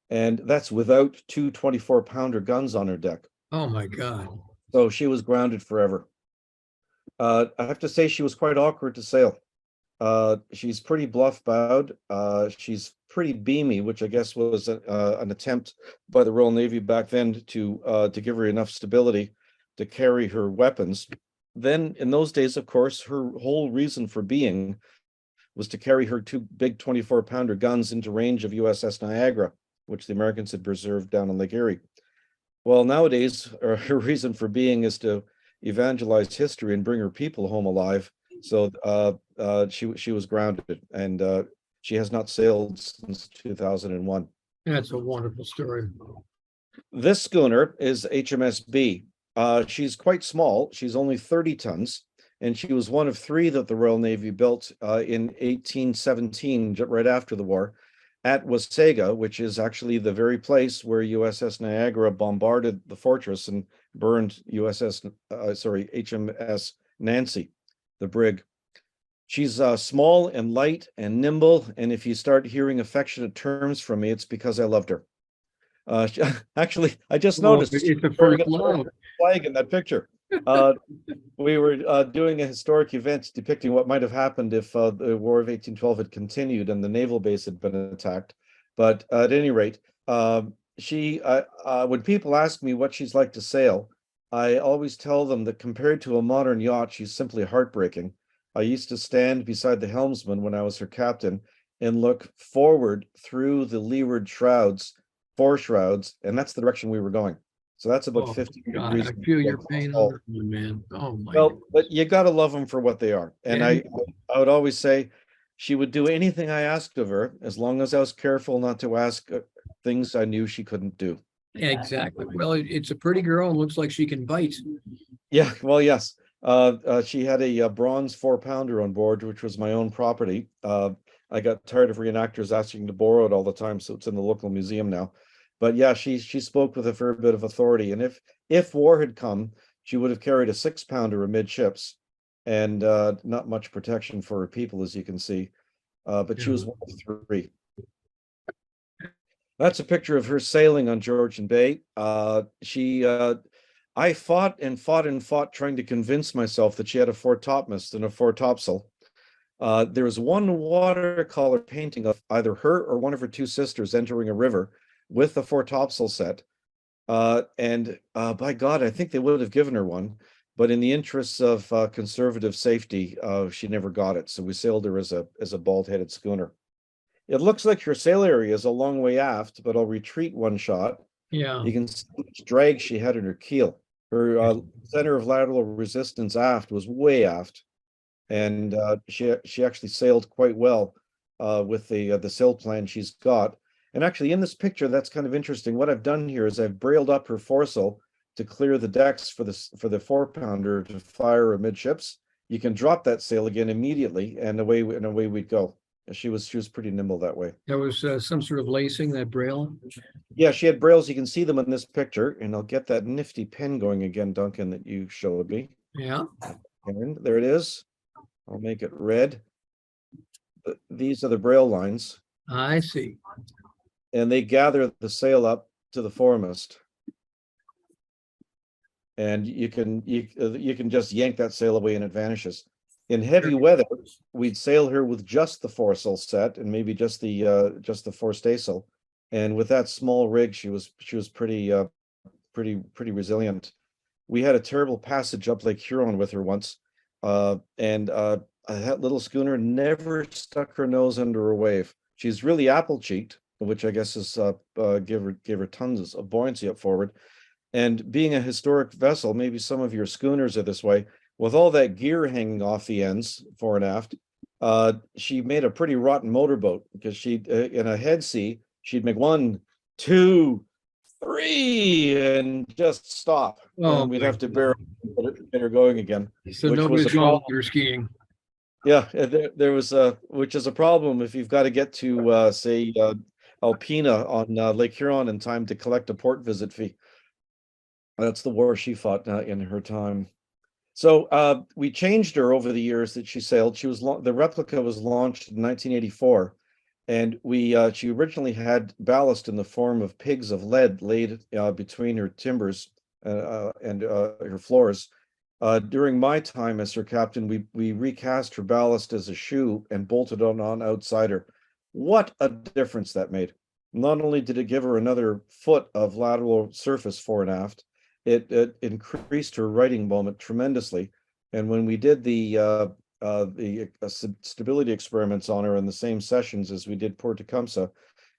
Speaker 2: And that's without two 24-pounder guns on her deck.
Speaker 1: Oh, my God.
Speaker 2: So she was grounded forever. I have to say she was quite awkward to sail. She's pretty bluff bowed. She's pretty beamy, which I guess was an attempt by the Royal Navy back then to give her enough stability to carry her weapons. Then in those days, of course, her whole reason for being was to carry her two big 24-pounder guns into range of USS Niagara, which the Americans had preserved down in Lake Erie. Well, nowadays, her reason for being is to evangelize history and bring her people home alive. So she was grounded, and she has not sailed since 2001.
Speaker 1: That's a wonderful story.
Speaker 2: This schooner is HMS B. She's quite small. She's only 30 tons, and she was one of three that the Royal Navy built in 1817, right after the war, at Wasaga, which is actually the very place where USS Niagara bombarded the fortress and burned HMS Nancy, the brig. She's small and light and nimble, and if you start hearing affectionate terms from me, it's because I loved her. Actually, I just noticed
Speaker 1: it's the first love.
Speaker 2: Flag in that picture. We were doing a historic event depicting what might have happened if the War of 1812 had continued and the naval base had been attacked. But at any rate, when people ask me what she's like to sail, I always tell them that compared to a modern yacht, she's simply heartbreaking. I used to stand beside the helmsman when I was her captain and look forward through the leeward shrouds, fore shrouds, and that's the direction we were going. So that's about
Speaker 1: Oh,
Speaker 2: 50
Speaker 1: God,
Speaker 2: degrees.
Speaker 1: I feel your pain on that one, man. Oh, my
Speaker 2: Well,
Speaker 1: goodness.
Speaker 2: but you got to love them for what they are. And
Speaker 1: Yeah,
Speaker 2: I would always say she would do anything I asked of her, as long as I was careful not to ask things I knew she couldn't do.
Speaker 1: exactly. Well, it's a pretty girl and looks like she can bite.
Speaker 2: Yeah, well, yes. She had a, bronze 4-pounder on board, which was my own property. I got tired of reenactors asking to borrow it all the time, so it's in the local museum now. But yeah, she spoke with a fair bit of authority, and if war had come, she would have carried a 6-pounder amidships, and not much protection for her people, as you can see. But she
Speaker 1: Yeah.
Speaker 2: was one of three. That's a picture of her sailing on Georgian Bay. I fought and fought and fought trying to convince myself that she had a foretopmast and a foretopsail. There was one watercolor painting of either her or one of her two sisters entering a river with the foretopsail set. And by God, I think they would have given her one, but in the interests of conservative safety, she never got it. So we sailed her as a bald-headed schooner. It looks like her sail area is a long way aft, but I'll retreat one shot.
Speaker 1: Yeah.
Speaker 2: You can see how much drag she had in her keel. Her center of lateral resistance aft was way aft, and she actually sailed quite well with the sail plan she's got. And actually, in this picture, that's kind of interesting. What I've done here is I've brailed up her foresail to clear the decks for the 4-pounder to fire amidships. You can drop that sail again immediately, and away we'd go. She was pretty nimble that way.
Speaker 1: There was some sort of lacing, that braille.
Speaker 2: Yeah, she had brails. You can see them in this picture, and I'll get that nifty pen going again, Duncan, that you showed me.
Speaker 1: Yeah,
Speaker 2: And there it is. I'll make it red. These are the braille lines,
Speaker 1: I see.
Speaker 2: and they gather the sail up to the foremast. And you can just yank that sail away and it vanishes. In heavy weather, we'd sail her with just the foresail set and maybe just the forestaysail. And with that small rig, she was pretty resilient. We had a terrible passage up Lake Huron with her once, and that little schooner never stuck her nose under a wave. She's really apple cheeked, which I guess is gave her tons of buoyancy up forward. And being a historic vessel, maybe some of your schooners are this way, with all that gear hanging off the ends fore and aft. She made a pretty rotten motorboat because she in a head sea she'd make 1, 2, 3 and just stop.
Speaker 1: Oh,
Speaker 2: And we'd
Speaker 1: my
Speaker 2: have to get her going again.
Speaker 1: So
Speaker 2: which was
Speaker 1: nobody's
Speaker 2: a
Speaker 1: going
Speaker 2: problem.
Speaker 1: water skiing.
Speaker 2: Yeah, there was which is a problem if you've got to get to say Alpena on Lake Huron in time to collect a port visit fee. That's the war she fought in her time. So we changed her over the years that she sailed. She was the replica was launched in 1984. And she originally had ballast in the form of pigs of lead laid between her timbers and her floors. During my time as her captain, we recast her ballast as a shoe and bolted on outside her. What a difference that made. Not only did it give her another foot of lateral surface fore and aft, it increased her riding moment tremendously. And when we did the stability experiments on her in the same sessions as we did Port Tecumseh,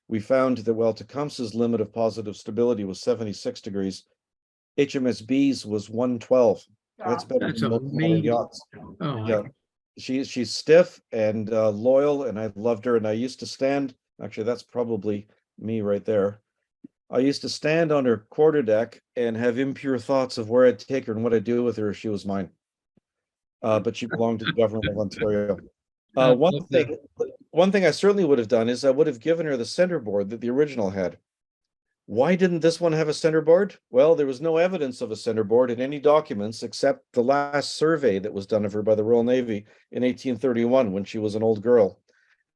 Speaker 2: we found that while Tecumseh's limit of positive stability was 76 degrees, HMS B's was 112. That's better
Speaker 1: That's
Speaker 2: than most modern
Speaker 1: amazing.
Speaker 2: yachts.
Speaker 1: Oh,
Speaker 2: Yeah, she's stiff and loyal, and I loved her. And I used to stand. Actually, that's probably me right there. I used to stand on her quarterdeck and have impure thoughts of where I'd take her and what I'd do with her if she was mine. But she belonged to the government of Ontario.
Speaker 1: I
Speaker 2: One
Speaker 1: love
Speaker 2: thing, one thing I certainly would have done is I would have given her the centerboard that the original had. Why didn't this one have a centerboard? Well, there was no evidence of a centerboard in any documents except the last survey that was done of her by the Royal Navy in 1831 when she was an old girl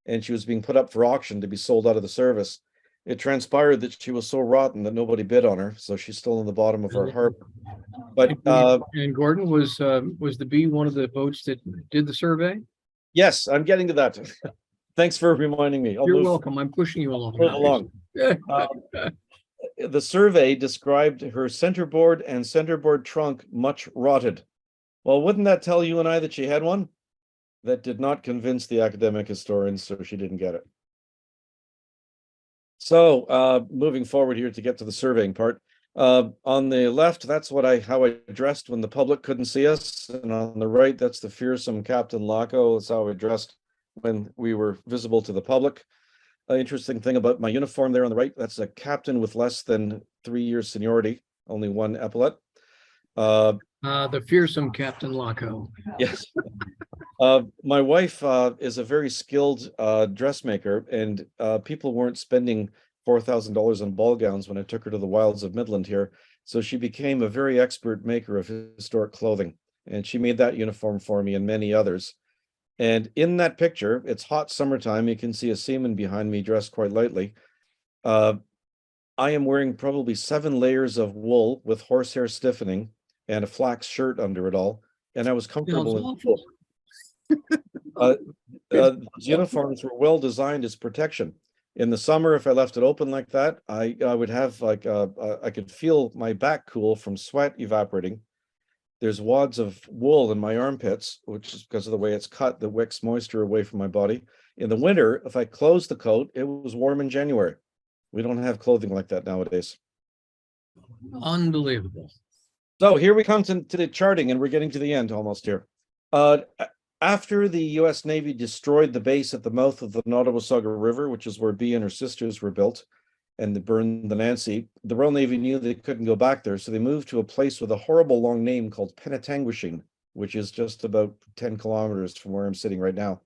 Speaker 2: and she was being put up for auction to be sold out of the service. It transpired that she was so rotten that nobody bid on her, so she's still in the bottom of our harbor. But
Speaker 1: And Gordon, was the B one of the boats that did the survey?
Speaker 2: yes, I'm getting to that. Thanks for reminding me.
Speaker 1: You're welcome. I'm pushing you along.
Speaker 2: Move along. The survey described her centerboard and centerboard trunk much rotted. Well, wouldn't that tell you and I that she had one? that did not convince the academic historians, so she didn't get it. So moving forward here to get to the surveying part. On the left, that's how I dressed when the public couldn't see us. And on the right, that's the fearsome Captain Laco. That's how I dressed when we were visible to the public. Interesting thing about my uniform there on the right, that's a captain with less than 3 years seniority, only one epaulet.
Speaker 1: The fearsome Captain Laco.
Speaker 2: Yes. My wife is a very skilled dressmaker, and people weren't spending $4,000 on ball gowns when I took her to the wilds of Midland here. So she became a very expert maker of historic clothing, and she made that uniform for me and many others. And in that picture, it's hot summertime. You can see a seaman behind me dressed quite lightly. I am wearing probably 7 layers of wool with horsehair stiffening and a flax shirt under it all. And I was comfortable.
Speaker 1: Awful.
Speaker 2: Uniforms were well designed as protection. In the summer, if I left it open like that, I would have I could feel my back cool from sweat evaporating. There's wads of wool in my armpits, which is because of the way it's cut that wicks moisture away from my body. In the winter, if I closed the coat, it was warm in January. We don't have clothing like that nowadays.
Speaker 1: Unbelievable.
Speaker 2: So here we come to the charting, and we're getting to the end almost here. After the U.S. Navy destroyed the base at the mouth of the Nottawasaga River, which is where Bee and her sisters were built, and they burned the Nancy, the Royal Navy knew they couldn't go back there, so they moved to a place with a horrible long name called Penetanguishene, which is just about 10 kilometers from where I'm sitting right now.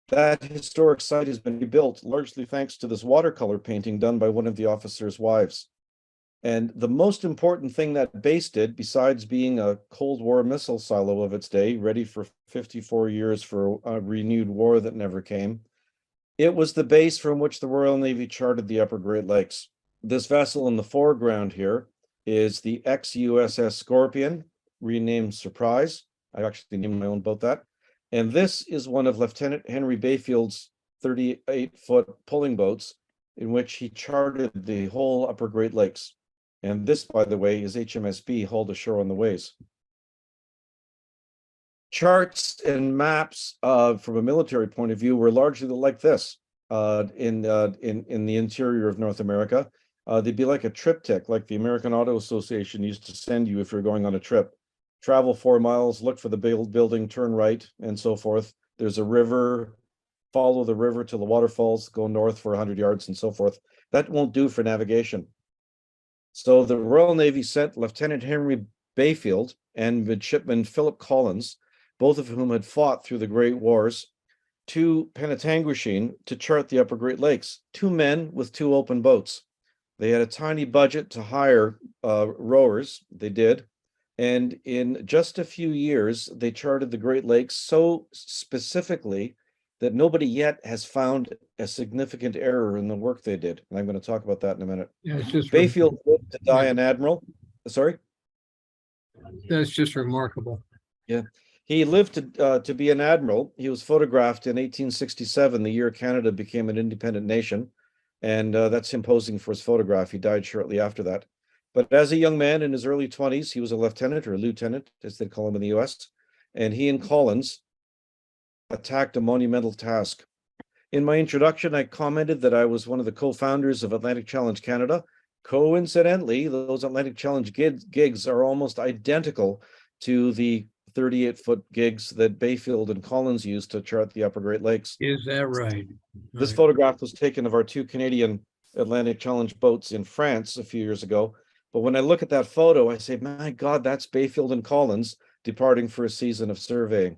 Speaker 2: That historic site has been rebuilt largely thanks to this watercolor painting done by one of the officers' wives. And the most important thing that base did, besides being a Cold War missile silo of its day, ready for 54 years for a renewed war that never came, it was the base from which the Royal Navy charted the Upper Great Lakes. This vessel in the foreground here is the ex-USS Scorpion, renamed Surprise. I actually named my own boat that. And this is one of Lieutenant Henry Bayfield's 38-foot pulling boats in which he charted the whole Upper Great Lakes. And this, by the way, is HMSB hauled ashore on the ways. Charts and maps from a military point of view were largely like this in the interior of North America. They'd be like a triptych, like the American Auto Association used to send you if you're going on a trip. Travel 4 miles, look for the building, turn right, and so forth. There's a river, follow the river to the waterfalls, go north for 100 yards, and so forth. That won't do for navigation. So the Royal Navy sent Lieutenant Henry Bayfield and Midshipman Philip Collins, both of whom had fought through the Great Wars, to Penetanguishene to chart the Upper Great Lakes. 2 men with 2 open boats. They had a tiny budget to hire rowers. They did. And in just a few years, they charted the Great Lakes so specifically that nobody yet has found a significant error in the work they did. And I'm going to talk about that in a minute.
Speaker 1: Yeah, it's just
Speaker 2: Bayfield lived to die an admiral. Sorry?
Speaker 1: That's just remarkable.
Speaker 2: Yeah. He lived to be an admiral. He was photographed in 1867, the year Canada became an independent nation. And that's him posing for his photograph. He died shortly after that. But as a young man in his early 20s, he was a lieutenant or a lieutenant, as they call him in the US. And he and Collins attacked a monumental task. In my introduction, I commented that I was one of the co-founders of Atlantic Challenge Canada. Coincidentally, those Atlantic Challenge gigs are almost identical to the 38-foot gigs that Bayfield and Collins used to chart the Upper Great Lakes.
Speaker 1: Is that right?
Speaker 2: This photograph was taken of our 2 Canadian Atlantic Challenge boats in France a few years ago. But when I look at that photo, I say, my God, that's Bayfield and Collins departing for a season of surveying.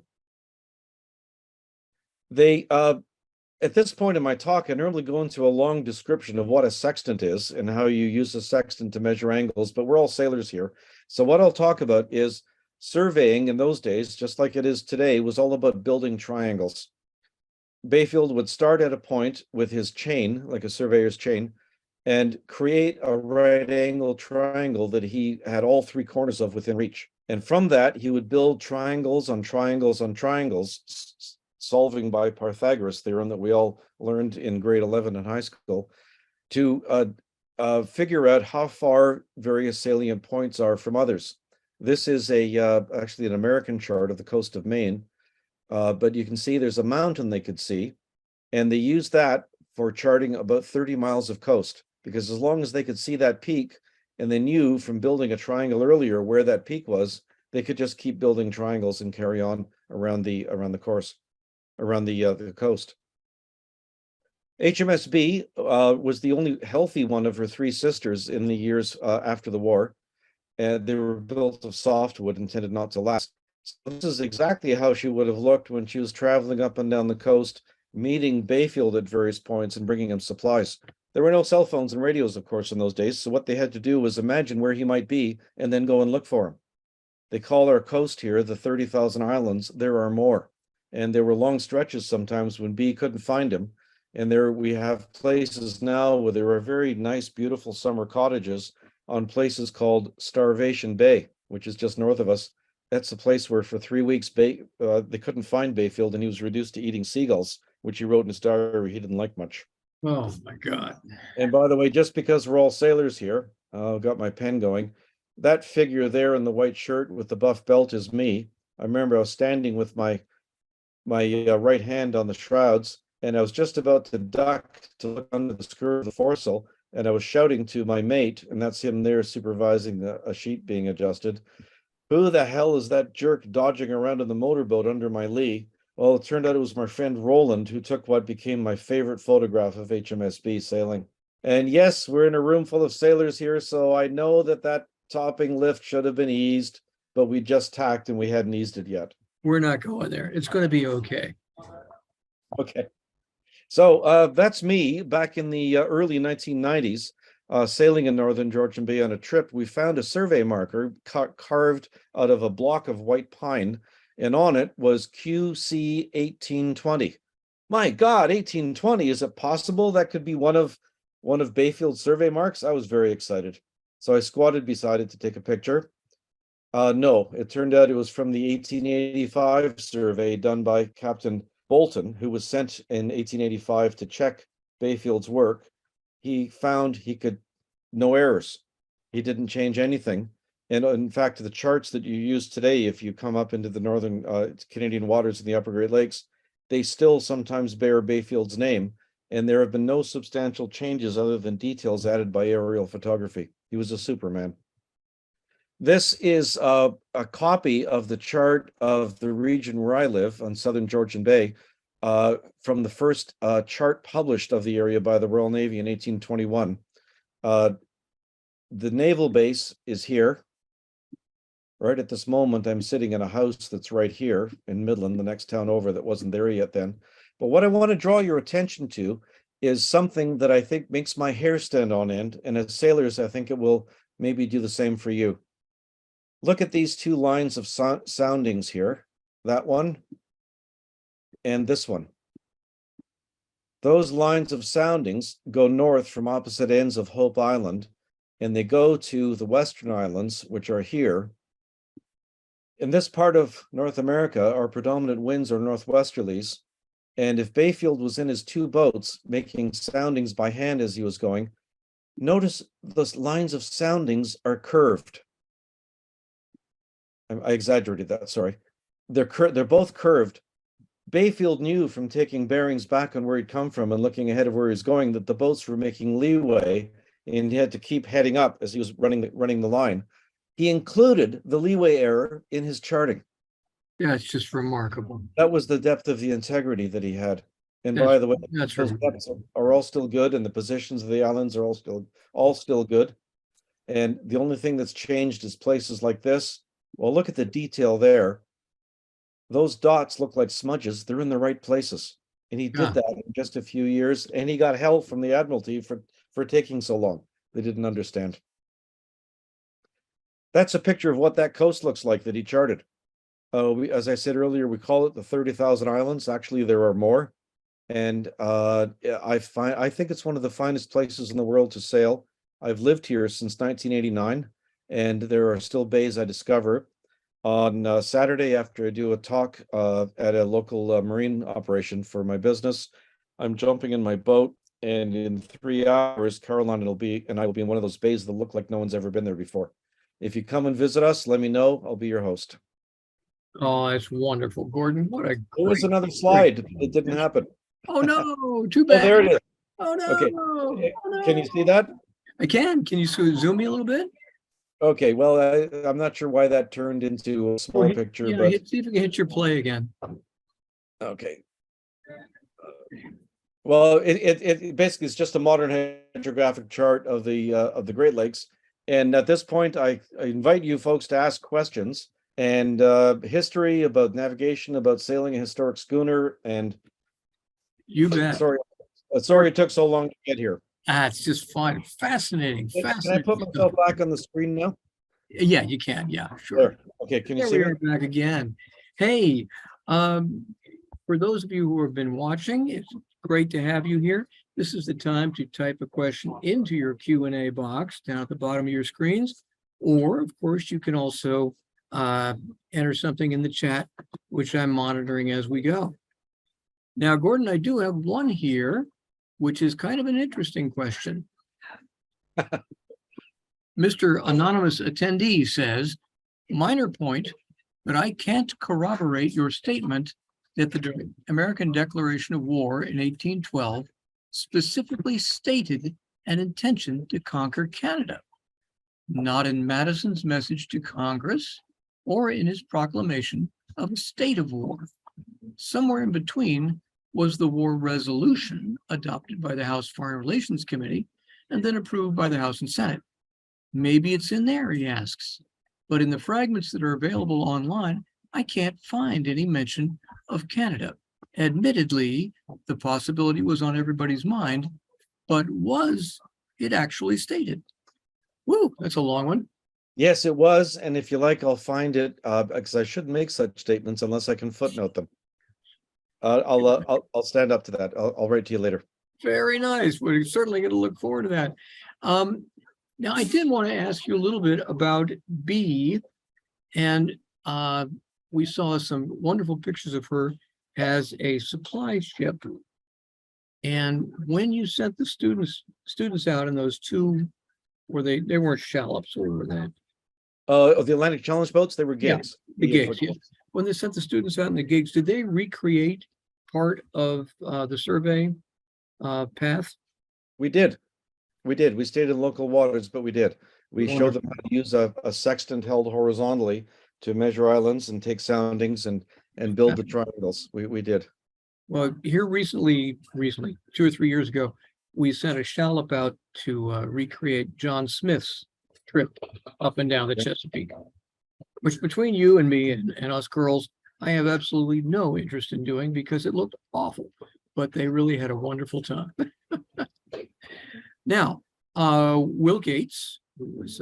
Speaker 2: They, at this point in my talk, I normally go into a long description of what a sextant is and how you use a sextant to measure angles, but we're all sailors here. So what I'll talk about is surveying in those days, just like it is today, was all about building triangles. Bayfield would start at a point with his chain, like a surveyor's chain, and create a right angle triangle that he had all 3 corners of within reach. And from that, he would build triangles on triangles on triangles, solving by Pythagoras theorem that we all learned in grade 11 in high school, to figure out how far various salient points are from others. This is actually an American chart of the coast of Maine. but you can see there's a mountain they could see, and they used that for charting about 30 miles of coast, because as long as they could see that peak and they knew from building a triangle earlier where that peak was, they could just keep building triangles and carry on around the course, around the coast. HMSB was the only healthy one of her three sisters in the years after the war. And they were built of softwood, intended not to last. So this is exactly how she would have looked when she was traveling up and down the coast, meeting Bayfield at various points and bringing him supplies. There were no cell phones and radios, of course, in those days. So what they had to do was imagine where he might be and then go and look for him. They call our coast here the 30,000 islands. There are more. And there were long stretches sometimes when B couldn't find him. And there we have places now where there are very nice, beautiful summer cottages on places called Starvation Bay, which is just north of us. That's the place where for 3 weeks they couldn't find Bayfield, and he was reduced to eating seagulls, which he wrote in his diary he didn't like much.
Speaker 1: Oh my God.
Speaker 2: And by the way, just because we're all sailors here, I've got my pen going. That figure there in the white shirt with the buff belt is me. I remember I was standing with my right hand on the shrouds, and I was just about to duck to look under the skirt of the foresail, and I was shouting to my mate, and that's him there supervising a sheet being adjusted. Who the hell is that jerk dodging around in the motorboat under my lee? Well, it turned out it was my friend Roland, who took what became my favorite photograph of HMSB sailing. And yes, we're in a room full of sailors here, so I know that topping lift should have been eased, but we just tacked and we hadn't eased it yet.
Speaker 1: We're not going there. It's going to be okay.
Speaker 2: Okay. So that's me back in the early 1990s, sailing in northern Georgian Bay on a trip. We found a survey marker carved out of a block of white pine, and on it was QC 1820. My God, 1820! Is it possible that could be one of Bayfield's survey marks? I was very excited, so I squatted beside it to take a picture. No, it turned out it was from the 1885 survey done by Captain Bolton, who was sent in 1885 to check Bayfield's work. He found no errors. He didn't change anything. And in fact, the charts that you use today, if you come up into the northern Canadian waters in the upper Great Lakes, they still sometimes bear Bayfield's name. And there have been no substantial changes other than details added by aerial photography. He was a Superman. This is a copy of the chart of the region where I live on southern Georgian Bay, from the first chart published of the area by the Royal Navy in 1821. The naval base is here. Right at this moment, I'm sitting in a house that's right here in Midland, the next town over, that wasn't there yet then. But what I want to draw your attention to is something that I think makes my hair stand on end. And as sailors, I think it will maybe do the same for you. Look at these two lines of soundings here, that one and this one. Those lines of soundings go north from opposite ends of Hope Island, and they go to the Western Islands, which are here. In this part of North America, our predominant winds are northwesterlies, and if Bayfield was in his two boats making soundings by hand as he was going, notice those lines of soundings are curved. I exaggerated that, sorry. They're both curved. Bayfield knew from taking bearings back on where he'd come from and looking ahead of where he was going that the boats were making leeway, and he had to keep heading up as he was running the line. He included the leeway error in his charting.
Speaker 1: Yeah, it's just remarkable.
Speaker 2: That was the depth of the integrity that he had. And by the way, those depths are all still good, and the positions of the islands are all still good. And the only thing that's changed is places like this. Well, look at the detail there. Those dots look like smudges. They're in the right places. And he did that in just a few years, and he got hell from the Admiralty for taking so long. They didn't understand. That's a picture of what that coast looks like that he charted. As I said earlier, we call it the 30,000 islands. Actually, there are more. And I think it's one of the finest places in the world to sail. I've lived here since 1989, and there are still bays I discover. On Saturday, after I do a talk at a local marine operation for my business, I'm jumping in my boat, and in 3 hours, Caroline and I will be in one of those bays that look like no one's ever been there before. If you come and visit us, let me know. I'll be your host.
Speaker 1: Oh, that's wonderful, Gordon. What a
Speaker 2: There was
Speaker 1: great,
Speaker 2: another
Speaker 1: great.
Speaker 2: slide. It didn't happen.
Speaker 1: Oh no, too
Speaker 2: Oh,
Speaker 1: bad.
Speaker 2: there it is.
Speaker 1: Oh
Speaker 2: Okay.
Speaker 1: no. Oh
Speaker 2: Can you
Speaker 1: no.
Speaker 2: see that?
Speaker 1: I can. Can you zoom me a little bit?
Speaker 2: Okay, well, I'm not sure why that turned into a
Speaker 1: Or
Speaker 2: small picture,
Speaker 1: yeah,
Speaker 2: but
Speaker 1: see if you can hit your play again.
Speaker 2: okay. Well, it basically is just a modern hydrographic chart of the Great Lakes. And at this point, I invite you folks to ask questions and history about navigation, about sailing a historic schooner. And
Speaker 1: You bet.
Speaker 2: sorry it took so long to get here.
Speaker 1: It's just fun. Fascinating.
Speaker 2: Can I put
Speaker 1: Fascinating stuff.
Speaker 2: myself back on the screen now?
Speaker 1: Yeah, you can. Yeah, sure.
Speaker 2: There. Okay, can you
Speaker 1: There
Speaker 2: see
Speaker 1: we
Speaker 2: me?
Speaker 1: are back again. Hey, um, for those of you who have been watching, it's great to have you here. This is the time to type a question into your Q&A box down at the bottom of your screens. Or, of course, you can also enter something in the chat, which I'm monitoring as we go. Now, Gordon, I do have one here, which is kind of an interesting question. Mr. Anonymous Attendee says, minor point, but I can't corroborate your statement that the American Declaration of War in 1812 specifically stated an intention to conquer Canada, not in Madison's message to Congress or in his proclamation of a state of war. Somewhere in between was the war resolution adopted by the House Foreign Relations Committee and then approved by the House and Senate. Maybe it's in there, he asks, but in the fragments that are available online, I can't find any mention of Canada. Admittedly, the possibility was on everybody's mind, but was it actually stated? Woo, that's a long one.
Speaker 2: Yes, it was. And if you like, I'll find it because I shouldn't make such statements unless I can footnote them. I'll stand up to that. I'll write to you later.
Speaker 1: Very nice. We're certainly going to look forward to that. Now, I did want to ask you a little bit about B, and we saw some wonderful pictures of her as a supply ship. And when you sent the students out in those two, they weren't shallops, or were they?
Speaker 2: The Atlantic Challenge boats, they were gigs.
Speaker 1: The gigs, yes. When they sent the students out in the gigs, did they recreate part of the survey path?
Speaker 2: We did. We stayed in local waters, but we did. We showed them how to use a sextant held horizontally to measure islands and take soundings and build the triangles. We did.
Speaker 1: Well, here recently, 2 or 3 years ago, we sent a shallop out to recreate John Smith's trip up and down the Chesapeake, which between you and me and us girls, I have absolutely no interest in doing because it looked awful, but they really had a wonderful time. Now, Will Gates, who was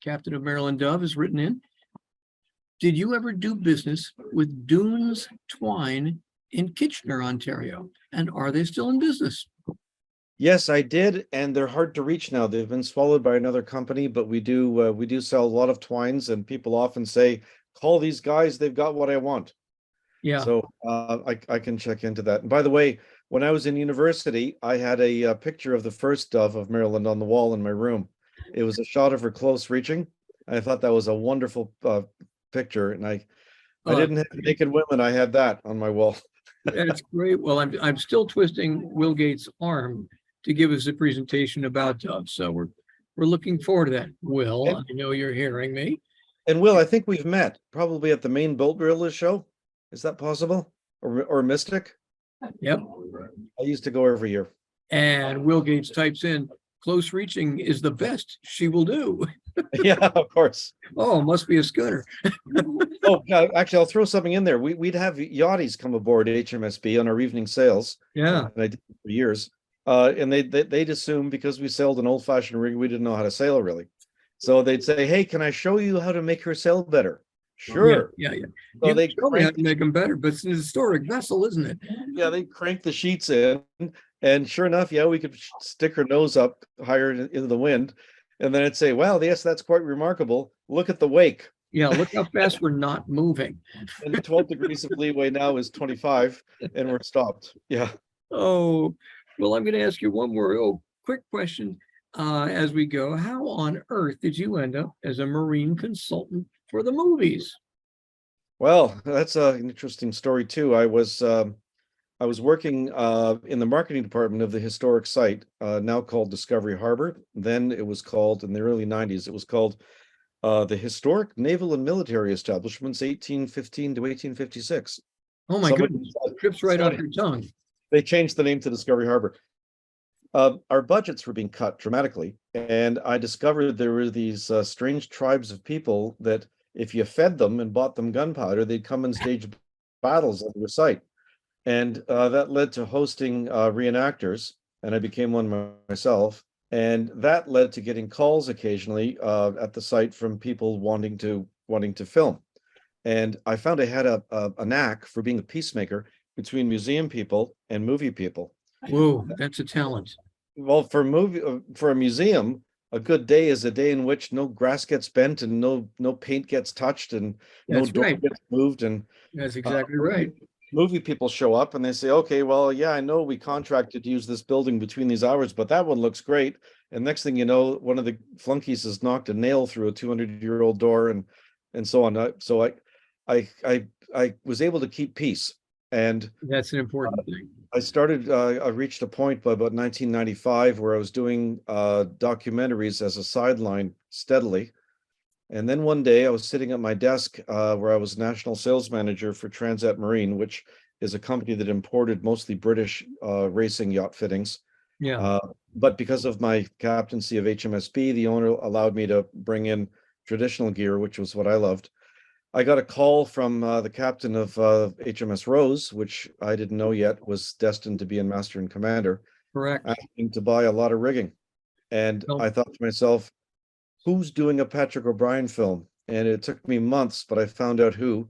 Speaker 1: captain of Maryland Dove, has written in, did you ever do business with Dunes Twine in Kitchener, Ontario? And are they still in business?
Speaker 2: Yes, I did, and they're hard to reach now. They've been swallowed by another company, but we do sell a lot of twines, and people often say, "Call these guys; they've got what I want."
Speaker 1: Yeah.
Speaker 2: So I can check into that. And by the way, when I was in university, I had a picture of the first Dove of Maryland on the wall in my room. It was a shot of her close reaching. I thought that was a wonderful picture, and I didn't have naked women. I had that on my wall.
Speaker 1: That's great. Well, I'm still twisting Will Gates' arm to give us a presentation about Dove. So we're looking forward to that. Will, I know you're hearing me.
Speaker 2: And Will, I think we've met probably at the main Boat Builder show. Is that possible? Or Mystic?
Speaker 1: Yep.
Speaker 2: I used to go every year.
Speaker 1: And Will Gates types in, close reaching is the best she will do.
Speaker 2: Yeah, of course.
Speaker 1: Oh, must be a schooner.
Speaker 2: Oh, actually, I'll throw something in there. We'd have yachties come aboard HMSB on our evening sails.
Speaker 1: Yeah.
Speaker 2: And I did for years. And they'd assume because we sailed an old-fashioned rig, we didn't know how to sail really. So they'd say, "Hey, can I show you how to make her sail better?" Sure.
Speaker 1: Yeah.
Speaker 2: So
Speaker 1: you
Speaker 2: they
Speaker 1: show me how to make them better, but it's an historic vessel, isn't it?
Speaker 2: Yeah, they crank the sheets in, and sure enough, yeah, we could stick her nose up higher into the wind, and then it'd say, "Well, yes, that's quite remarkable. Look at the wake."
Speaker 1: Yeah, look how fast we're not moving.
Speaker 2: And 12 degrees of leeway now is 25, and we're stopped. Yeah.
Speaker 1: Oh, well, I'm going to ask you one more quick question as we go. How on earth did you end up as a marine consultant for the movies?
Speaker 2: Well, that's an interesting story too. I was working in the marketing department of the historic site, now called Discovery Harbor. Then it was called, in the early 90s, it was called the Historic Naval and Military Establishments, 1815 to 1856.
Speaker 1: Oh my
Speaker 2: Somebody
Speaker 1: goodness, trips right off your tongue.
Speaker 2: they changed the name to Discovery Harbor. Our budgets were being cut dramatically, and I discovered there were these strange tribes of people that if you fed them and bought them gunpowder, they'd come and stage battles at your site. And that led to hosting reenactors, and I became one myself. And that led to getting calls occasionally at the site from people wanting to film. And I found I had a knack for being a peacemaker between museum people and movie people.
Speaker 1: Whoa, that's a talent.
Speaker 2: Well, for a museum, a good day is a day in which no grass gets bent and no paint gets touched and no
Speaker 1: That's
Speaker 2: door
Speaker 1: right.
Speaker 2: gets moved. And
Speaker 1: That's
Speaker 2: uh,
Speaker 1: exactly right.
Speaker 2: movie people show up and they say, okay, well, yeah, I know we contracted to use this building between these hours, but that one looks great. And next thing you know, one of the flunkies has knocked a nail through a 200-year-old door and so on. I was able to keep peace. And
Speaker 1: That's an important thing.
Speaker 2: I reached a point by about 1995 where I was doing documentaries as a sideline steadily. And then one day I was sitting at my desk where I was national sales manager for Transat Marine, which is a company that imported mostly British racing yacht fittings.
Speaker 1: Yeah,
Speaker 2: Uh, but because of my captaincy of HMSB, the owner allowed me to bring in traditional gear, which was what I loved. I got a call from the captain of HMS Rose, which I didn't know yet was destined to be in Master and Commander,
Speaker 1: correct.
Speaker 2: asking to buy a lot of rigging. And
Speaker 1: Well,
Speaker 2: I thought to myself, who's doing a Patrick O'Brien film? And it took me months, but I found out who.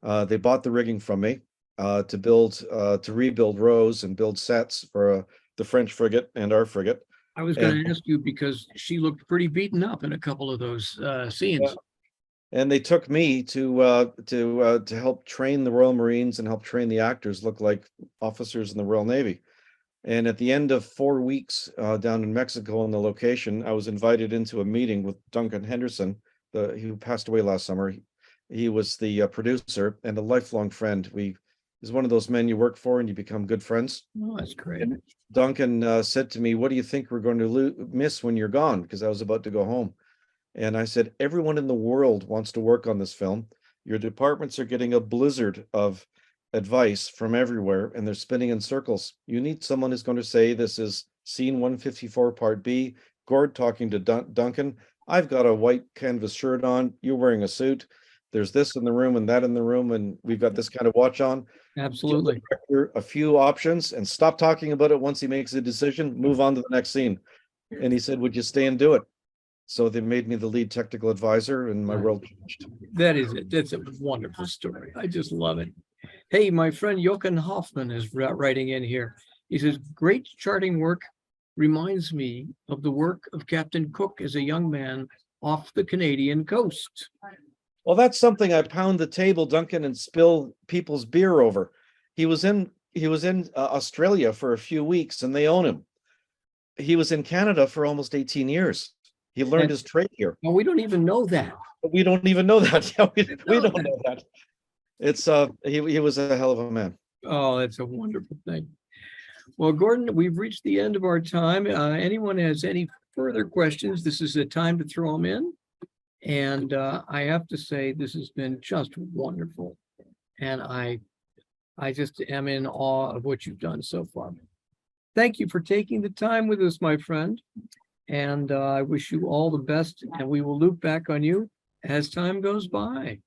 Speaker 2: They bought the rigging from me to rebuild Rose and build sets for the French frigate and our frigate.
Speaker 1: I was
Speaker 2: And
Speaker 1: going to ask you because she looked pretty beaten up in a couple of those scenes.
Speaker 2: and they took me to help train the Royal Marines and help train the actors look like officers in the Royal Navy. And at the end of 4 weeks down in Mexico on the location, I was invited into a meeting with Duncan Henderson, who passed away last summer. He was the producer and a lifelong friend. He's one of those men you work for and you become good friends.
Speaker 1: Oh, that's great.
Speaker 2: And Duncan said to me, "What do you think we're going to miss when you're gone?" Because I was about to go home. And I said, everyone in the world wants to work on this film. Your departments are getting a blizzard of advice from everywhere, and they're spinning in circles. You need someone who's going to say, this is scene 154, part B. Gord talking to Duncan. I've got a white canvas shirt on. You're wearing a suit. There's this in the room and that in the room, and we've got this kind of watch on. Give the
Speaker 1: Absolutely.
Speaker 2: director a few options and stop talking about it once he makes a decision. Move on to the next scene. And he said, would you stay and do it? So they made me the lead technical advisor and my
Speaker 1: Right.
Speaker 2: world changed.
Speaker 1: That is it. That's a wonderful story. I just love it. Hey, my friend Jochen Hoffman is writing in here. He says, great charting work reminds me of the work of Captain Cook as a young man off the Canadian coast.
Speaker 2: Well, that's something I pound the table, Duncan, and spill people's beer over. He was in Australia for a few weeks and they own him. He was in Canada for almost 18 years. He learned
Speaker 1: And-
Speaker 2: his trade here.
Speaker 1: Well, we don't even know that.
Speaker 2: But we don't even know that. Yeah, we
Speaker 1: know
Speaker 2: don't
Speaker 1: that.
Speaker 2: know that. It's he was a hell of a man.
Speaker 1: Oh, that's a wonderful thing. Well, Gordon, we've reached the end of our time. Anyone has any further questions, this is the time to throw them in. And I have to say, this has been just wonderful. And I just am in awe of what you've done so far. Thank you for taking the time with us, my friend. And I wish you all the best, and we will loop back on you as time goes by.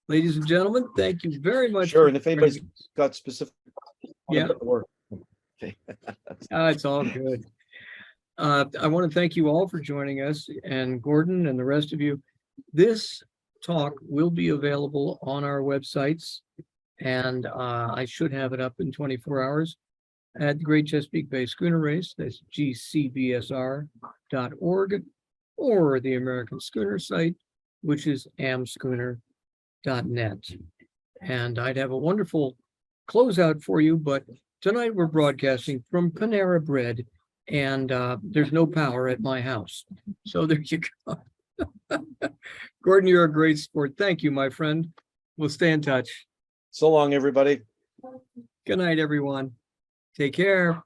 Speaker 1: Ladies and gentlemen, thank you very much.
Speaker 2: Sure,
Speaker 1: for
Speaker 2: and if anybody's
Speaker 1: joining us.
Speaker 2: got specific
Speaker 1: Yeah.
Speaker 2: Okay.
Speaker 1: It's all good. I want to thank you all for joining us, and Gordon and the rest of you. This talk will be available on our websites, and I should have it up in 24 hours at the Great Chesapeake Bay Schooner Race. That's gcbsr.org, or the American Schooner site, which is amschooner.net. And I'd have a wonderful closeout for you, but tonight we're broadcasting from Panera Bread, and there's no power at my house. So there you go. Gordon, you're a great sport. Thank you, my friend. We'll stay in touch.
Speaker 2: So long, everybody.
Speaker 1: Good night, everyone. Take care.